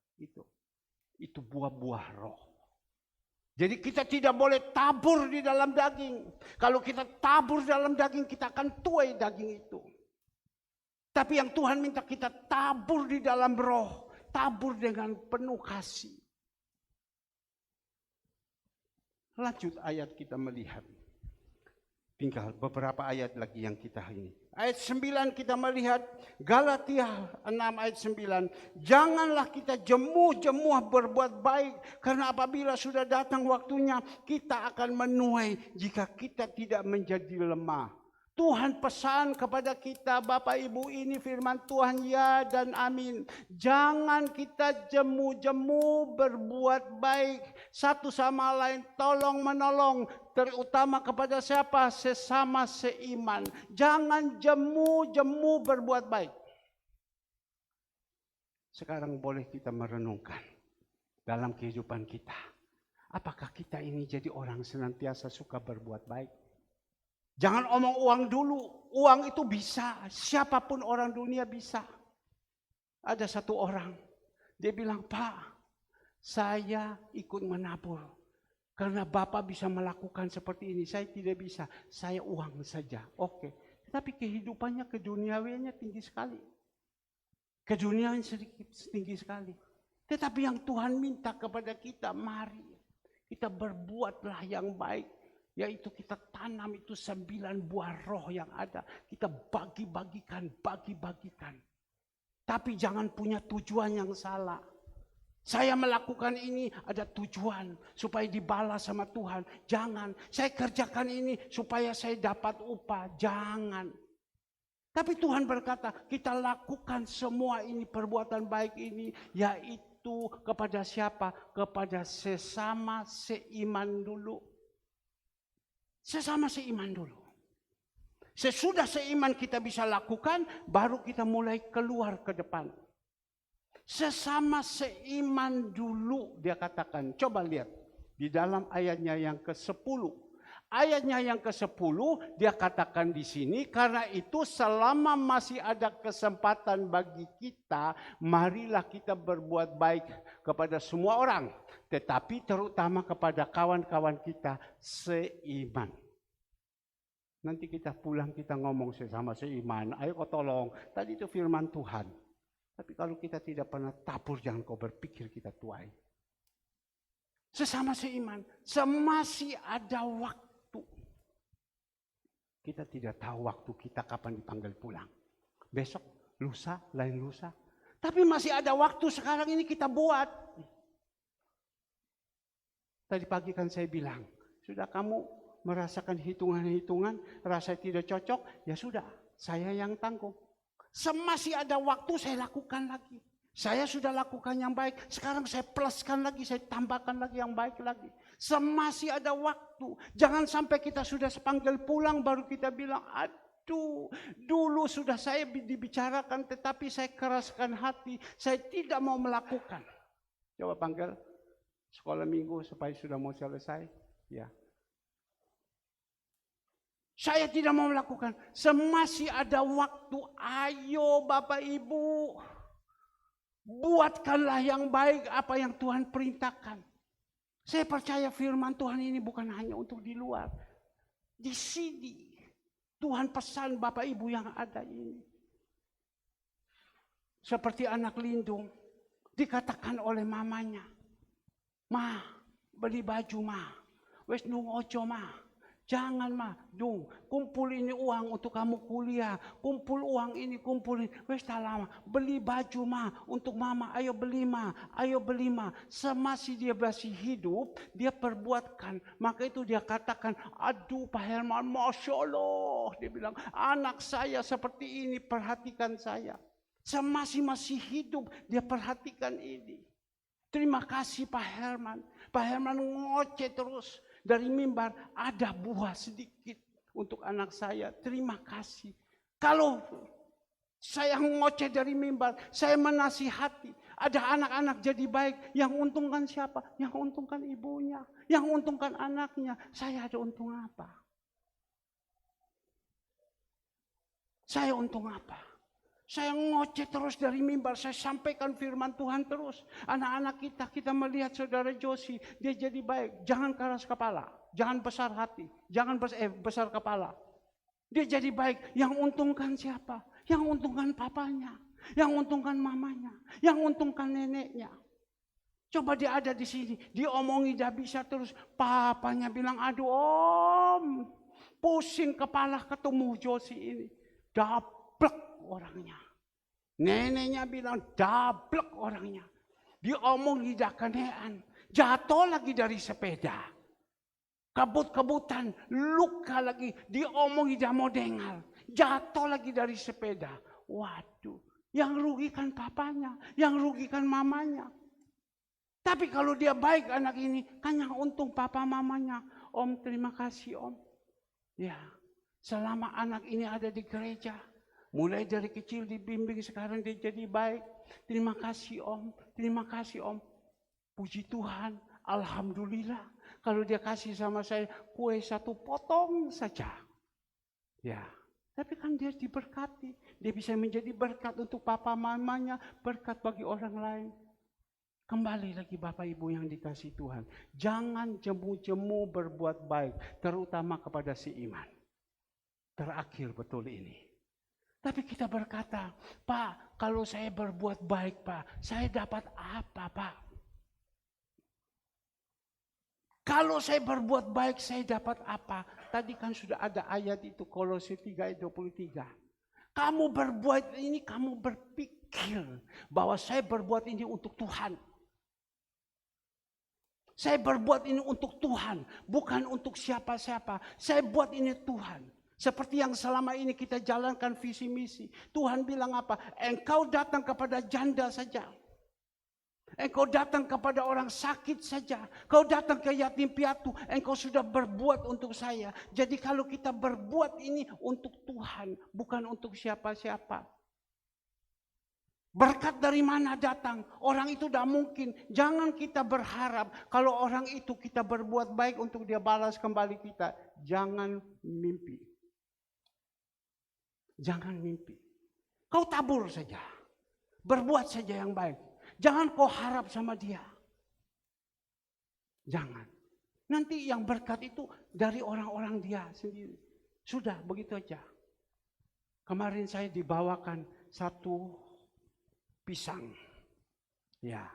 Itu buah-buah roh. Jadi kita tidak boleh tabur di dalam daging. Kalau kita tabur dalam daging, kita akan tuai daging itu. Tapi yang Tuhan minta kita tabur di dalam roh. Tabur dengan penuh kasih. Lanjut ayat kita melihat. Tinggal beberapa ayat lagi yang kita ini. Ayat 9 kita melihat Galatia 6 ayat 9. Janganlah kita jemuh-jemuh berbuat baik. Karena apabila sudah datang waktunya kita akan menuai jika kita tidak menjadi lemah. Tuhan pesan kepada kita, Bapak Ibu, ini firman Tuhan, ya dan amin. Jangan kita jemu-jemu berbuat baik satu sama lain, tolong menolong, terutama kepada siapa? Sesama seiman. Jangan jemu-jemu berbuat baik. Sekarang boleh kita merenungkan dalam kehidupan kita. Apakah kita ini jadi orang senantiasa suka berbuat baik? Jangan omong uang dulu. Uang itu bisa. Siapapun orang dunia bisa. Ada satu orang. Dia bilang, Pak, saya ikut menabur. Karena Bapak bisa melakukan seperti ini. Saya tidak bisa. Saya uang saja. Oke. Tetapi kehidupannya keduniawiannya tinggi sekali. Keduniaan sedikit tinggi sekali. Tetapi yang Tuhan minta kepada kita, mari kita berbuatlah yang baik. Yaitu kita tanam itu 9 buah roh yang ada. Kita bagi-bagikan. Tapi jangan punya tujuan yang salah. Saya melakukan ini ada tujuan supaya dibalas sama Tuhan. Jangan. Saya kerjakan ini supaya saya dapat upah. Jangan. Tapi Tuhan berkata, kita lakukan semua ini, perbuatan baik ini, yaitu kepada siapa? Kepada sesama seiman dulu. Sesama seiman dulu. Sesudah seiman kita bisa lakukan, baru kita mulai keluar ke depan. Sesama seiman dulu dia katakan. Coba lihat di dalam ayatnya yang ke-10. Ayatnya yang ke-10 dia katakan di sini, karena itu selama masih ada kesempatan bagi kita, marilah kita berbuat baik kepada semua orang. Tetapi terutama kepada kawan-kawan kita seiman. Nanti kita pulang kita ngomong sesama seiman. Ayo kau tolong. Tadi itu firman Tuhan. Tapi kalau kita tidak pernah tabur, jangan kau berpikir kita tuai. Sesama seiman. Semasih ada waktu. Kita tidak tahu waktu kita kapan dipanggil pulang. Besok, lusa, lain lusa. Tapi masih ada waktu sekarang ini kita buat. Tadi pagi kan saya bilang, sudah kamu merasakan hitungan-hitungan, rasa tidak cocok, ya sudah, saya yang tanggung. Semasih ada waktu saya lakukan lagi. Saya sudah lakukan yang baik, sekarang saya pluskan lagi, saya tambahkan lagi yang baik lagi. Semasih ada waktu. Jangan sampai kita sudah sepanggil pulang baru kita bilang, aduh, dulu sudah saya dibicarakan tetapi saya keraskan hati, saya tidak mau melakukan. Coba panggil sekolah minggu supaya sudah mau selesai. Ya. Saya tidak mau melakukan. Semasih ada waktu. Ayo Bapak Ibu. Buatkanlah yang baik apa yang Tuhan perintahkan. Saya percaya firman Tuhan ini bukan hanya untuk di luar. Di sini Tuhan pesan Bapak Ibu yang ada ini. Seperti anak lindung dikatakan oleh mamanya, "Ma, beli baju, Ma. Wes nung ojo, Ma. Jangan, Ma, dung, kumpul ini uang untuk kamu kuliah. Kumpul uang ini, kumpulin. Wes tak lama, beli baju, Ma, untuk Mama. Ayo beli, Ma. Ayo beli, Ma." Semasi dia masih hidup, dia perbuatkan. Maka itu dia katakan, "Aduh Pak Herman, Masya Allah." Dia bilang, "Anak saya seperti ini, perhatikan saya." Semasi hidup, dia perhatikan ini. Terima kasih Pak Herman. Pak Herman ngoceh terus. Dari mimbar ada buah sedikit untuk anak saya. Terima kasih. Kalau saya ngoceh dari mimbar, saya menasihati. Ada anak-anak jadi baik. Yang untungkan siapa? Yang untungkan ibunya. Yang untungkan anaknya. Saya ada untung apa? Saya untung apa? Saya ngoceh terus dari mimbar, saya sampaikan firman Tuhan terus. Anak-anak kita melihat saudara Josi, dia jadi baik. Jangan keras kepala, jangan besar hati, jangan besar kepala. Dia jadi baik. Yang untungkan siapa? Yang untungkan papanya, yang untungkan mamanya, yang untungkan neneknya. Coba dia ada di sini, diomongi dia bisa terus. Papanya bilang, "Aduh Om, pusing kepala ketemu Josi ini." Daplek orangnya. Neneknya bilang dablek orangnya. Diomong lidah kenean. Jatuh lagi dari sepeda. Kebut-kebutan. Luka lagi. Diomong lidah modengal. Jatuh lagi dari sepeda. Waduh. Yang rugikan papanya. Yang rugikan mamanya. Tapi kalau dia baik anak ini. Kan yang untung papa mamanya. Om terima kasih Om. Ya. Selama anak ini ada di gereja. Mulai dari kecil dibimbing, sekarang dia jadi baik. Terima kasih Om, terima kasih Om. Puji Tuhan, Alhamdulillah. Kalau dia kasih sama saya kue 1 potong saja. Ya, tapi kan dia diberkati. Dia bisa menjadi berkat untuk papa mamanya, berkat bagi orang lain. Kembali lagi Bapak Ibu yang dikasih Tuhan. Jangan jemu-jemu berbuat baik, terutama kepada si iman. Terakhir betul ini. Tapi kita berkata, "Pak, kalau saya berbuat baik, Pak, saya dapat apa, Pak? Kalau saya berbuat baik, saya dapat apa?" Tadi kan sudah ada ayat itu, Kolose 3 ayat 23. Kamu berbuat ini, kamu berpikir bahwa saya berbuat ini untuk Tuhan. Saya berbuat ini untuk Tuhan, bukan untuk siapa-siapa. Saya buat ini Tuhan. Seperti yang selama ini kita jalankan visi misi. Tuhan bilang apa? Engkau datang kepada janda saja. Engkau datang kepada orang sakit saja. Kau datang ke yatim piatu. Engkau sudah berbuat untuk saya. Jadi kalau kita berbuat ini untuk Tuhan. Bukan untuk siapa-siapa. Berkat dari mana datang? Orang itu tidak mungkin. Jangan kita berharap kalau orang itu kita berbuat baik untuk dia balas kembali kita. Jangan mimpi. Jangan mimpi. Kau tabur saja. Berbuat saja yang baik. Jangan kau harap sama dia. Jangan. Nanti yang berkat itu dari orang-orang dia sendiri. Sudah begitu aja. Kemarin saya dibawakan 1 pisang. Ya.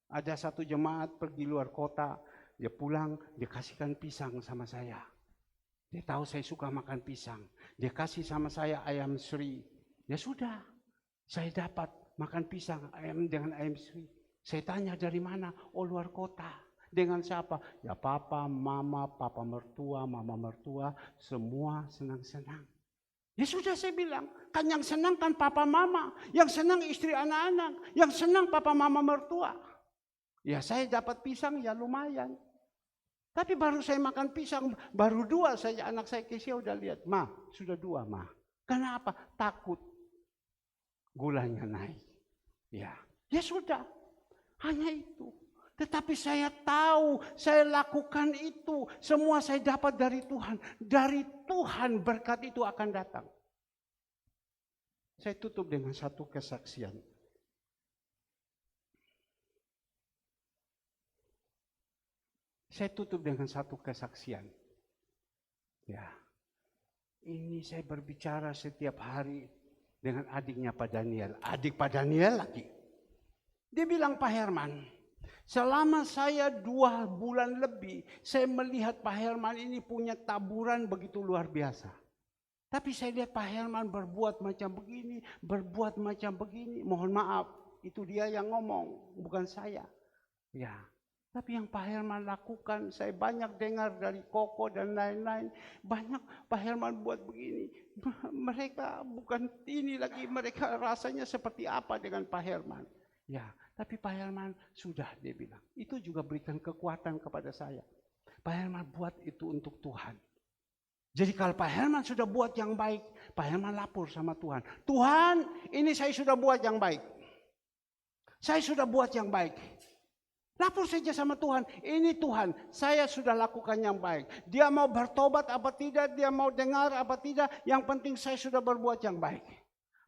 Ada 1 jemaat pergi luar kota. Dia pulang, dia kasihkan pisang sama saya. Dia tahu saya suka makan pisang. Dia kasih sama saya ayam sri. Ya sudah, saya dapat makan pisang dengan ayam sri. Saya tanya dari mana? Oh luar kota. Dengan siapa? Ya papa, mama, papa mertua, mama mertua. Semua senang-senang. Ya sudah saya bilang. Kan yang senang kan papa mama. Yang senang istri anak-anak. Yang senang papa mama mertua. Ya saya dapat pisang ya lumayan. Tapi baru saya makan pisang, baru 2 saja anak saya Kesia udah lihat. "Ma, sudah 2 Ma." Kenapa? Takut gulanya naik. Ya sudah. Hanya itu. Tetapi saya tahu, saya lakukan itu. Semua saya dapat dari Tuhan. Dari Tuhan berkat itu akan datang. Saya tutup dengan 1 kesaksian. Saya tutup dengan satu kesaksian. Ya, ini saya berbicara setiap hari dengan adiknya Pak Daniel. Adik Pak Daniel lagi. Dia bilang, Pak Herman, selama saya 2 bulan lebih, saya melihat Pak Herman ini punya taburan begitu luar biasa. Tapi saya lihat Pak Herman berbuat macam begini, berbuat macam begini. Mohon maaf, itu dia yang ngomong, bukan saya. Ya, tapi yang Pak Herman lakukan, saya banyak dengar dari Koko dan lain-lain. Banyak Pak Herman buat begini. Mereka bukan ini lagi, mereka rasanya seperti apa dengan Pak Herman. Ya, tapi Pak Herman sudah, dia bilang. Itu juga berikan kekuatan kepada saya. Pak Herman buat itu untuk Tuhan. Jadi kalau Pak Herman sudah buat yang baik, Pak Herman lapor sama Tuhan. Tuhan, ini saya sudah buat yang baik. Saya sudah buat yang baik. Lapor saja sama Tuhan. Ini Tuhan, saya sudah lakukan yang baik. Dia mau bertobat apa tidak, dia mau dengar apa tidak. Yang penting saya sudah berbuat yang baik.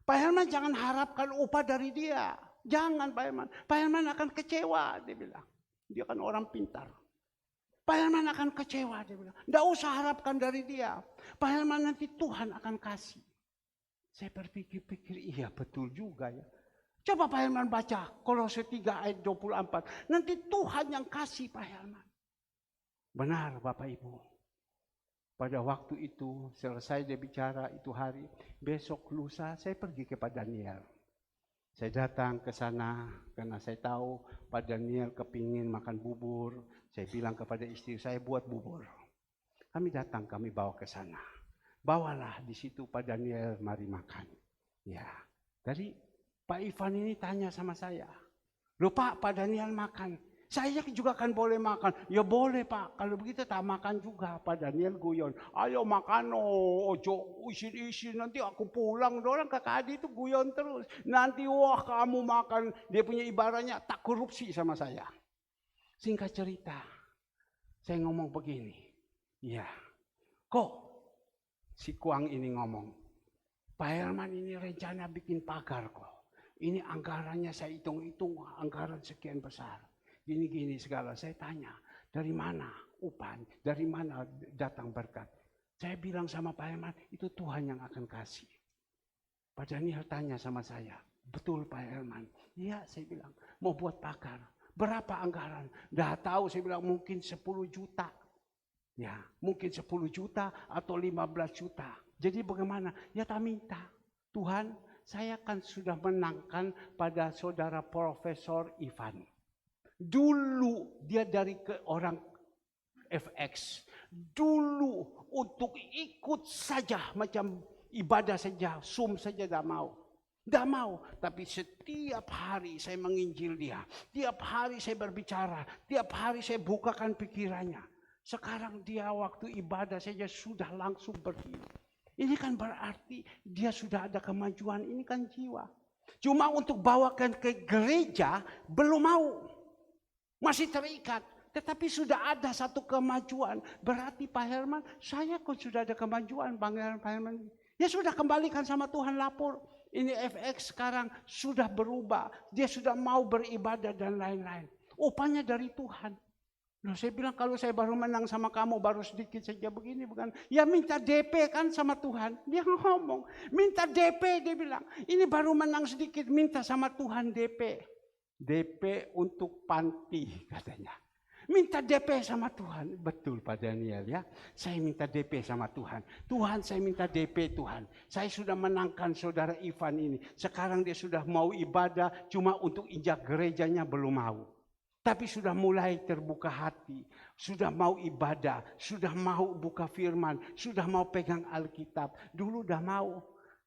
Pak Herman jangan harapkan upah dari dia. Jangan Pak Herman. Pak Herman akan kecewa, dia bilang. Dia kan orang pintar. Pak Herman akan kecewa, dia bilang. Tidak usah harapkan dari dia. Pak Herman nanti Tuhan akan kasih. Saya berpikir-pikir, iya betul juga ya. Coba Pak Herman baca Kolose 3 ayat 24. Nanti Tuhan yang kasih Pak Herman. Benar Bapak Ibu. Pada waktu itu selesai dia bicara itu hari. Besok lusa saya pergi ke Pak Daniel. Saya datang ke sana karena saya tahu Pak Daniel kepingin makan bubur. Saya bilang kepada istri saya buat bubur. Kami datang, kami bawa ke sana. Bawalah di situ Pak Daniel, mari makan. Ya, dari Pak Ivan ini tanya sama saya. Loh Pak Daniel makan. Saya juga kan boleh makan. Ya boleh Pak, kalau begitu tak makan juga. Pak Daniel guyon. Ayo makan, ojo isin-isin nanti aku pulang. Orang kakak adik itu guyon terus. Nanti wah kamu makan. Dia punya ibaratnya tak korupsi sama saya. Singkat cerita, saya ngomong begini. Ya, kok si Kuang ini ngomong. Pak Herman ini rencana bikin pagar kok. Ini anggarannya saya hitung-hitung, anggaran sekian besar. Gini-gini segala. Saya tanya, dari mana upah, dari mana datang berkat. Saya bilang sama Pak Herman, itu Tuhan yang akan kasih. Pak Daniel tanya sama saya, betul Pak Herman? Iya, saya bilang, mau buat pagar. Berapa anggaran? Dah tahu, saya bilang mungkin 10 juta. Ya, mungkin 10 juta atau 15 juta. Jadi bagaimana? Ya tak minta. Tuhan, saya kan sudah menangkan pada saudara Profesor Ivan. Dulu dia dari orang FX. Dulu untuk ikut saja macam ibadah saja, Zoom saja tidak mau. Tidak mau, tapi setiap hari saya menginjil dia. Tiap hari saya berbicara, tiap hari saya bukakan pikirannya. Sekarang dia waktu ibadah saja sudah langsung berdiri. Ini kan berarti dia sudah ada kemajuan, ini kan jiwa. Cuma untuk bawakan ke gereja belum mau. Masih terikat. Tetapi sudah ada satu kemajuan. Berarti Pak Herman, saya kok sudah ada kemajuan Pak Herman. Ya sudah kembalikan sama Tuhan lapor. Ini FX sekarang sudah berubah. Dia sudah mau beribadah dan lain-lain. Upahnya dari Tuhan. Loh, saya bilang kalau saya baru menang sama kamu baru sedikit saja begini bukan. Ya minta DP kan sama Tuhan. Dia ngomong minta DP, dia bilang. Ini baru menang sedikit minta sama Tuhan DP. DP untuk panti katanya. Minta DP sama Tuhan. Betul Pak Daniel ya. Saya minta DP sama Tuhan. Tuhan saya minta DP Tuhan. Saya sudah menangkan saudara Ivan ini. Sekarang dia sudah mau ibadah. Cuma untuk injak gerejanya belum mau. Tapi sudah mulai terbuka hati. Sudah mau ibadah. Sudah mau buka firman. Sudah mau pegang Alkitab. Dulu udah mau.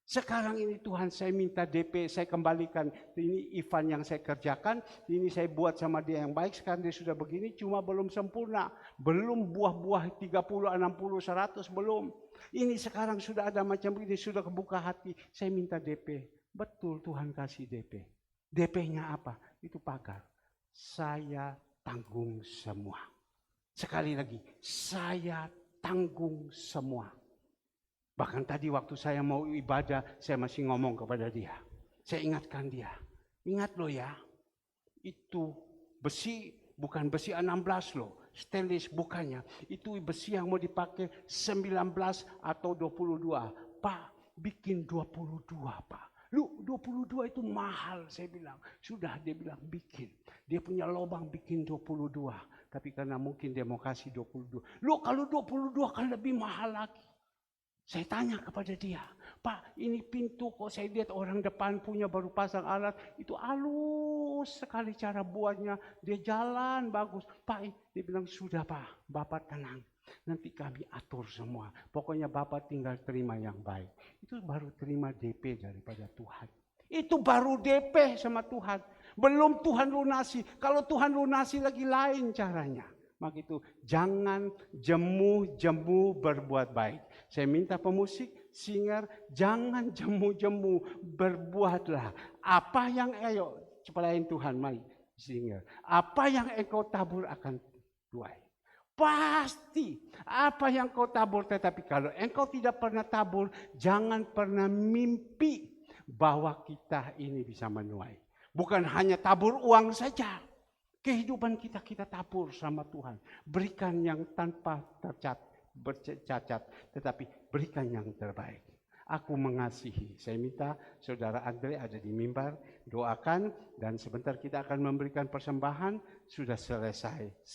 Sekarang ini Tuhan saya minta DP, saya kembalikan. Ini Ivan yang saya kerjakan, ini saya buat sama dia yang baik. Sekarang dia sudah begini, cuma belum sempurna. Belum buah-buah 30, 60, 100, belum. Ini sekarang sudah ada macam ini, sudah kebuka hati. Saya minta DP. Betul Tuhan kasih DP. DP-nya apa? Itu pagar. Saya tanggung semua. Sekali lagi, saya tanggung semua. Bahkan tadi waktu saya mau ibadah, saya masih ngomong kepada dia. Saya ingatkan dia. Ingat loh ya, itu besi Bukan besi 16 loh, stainless bukannya. Itu besi yang mau dipakai 19 atau 22. Pak, bikin 22 Pak. Lu 22 itu mahal, saya bilang. Sudah, dia bilang bikin. Dia punya lubang bikin 22. Tapi karena mungkin dia mau kasih 22. Lu kalau 22 kan lebih mahal lagi. Saya tanya kepada dia, Pak, ini pintu kok saya lihat orang depan punya baru pasang alat, itu halus sekali cara buatnya, dia jalan bagus. Pak, dia bilang, sudah Pak, Bapak tenang, nanti kami atur semua. Pokoknya Bapak tinggal terima yang baik. Itu baru terima DP daripada Tuhan. Itu baru DP sama Tuhan. Belum Tuhan lunasi. Kalau Tuhan lunasi lagi lain caranya. Maka itu jangan jemu-jemu berbuat baik. Saya minta pemusik, singer, jangan jemu-jemu, berbuatlah. Apa yang pelayan Tuhan, mari singer. Apa yang engkau tabur akan tuai. Pasti apa yang kau tabur, tetapi kalau engkau tidak pernah tabur, jangan pernah mimpi bahwa kita ini bisa menuai. Bukan hanya tabur uang saja. Kehidupan kita tabur sama Tuhan. Berikan yang tanpa bercacat, tetapi berikan yang terbaik. Aku mengasihi. Saya minta saudara Andre ada di mimbar, doakan, dan sebentar kita akan memberikan persembahan. Sudah selesai.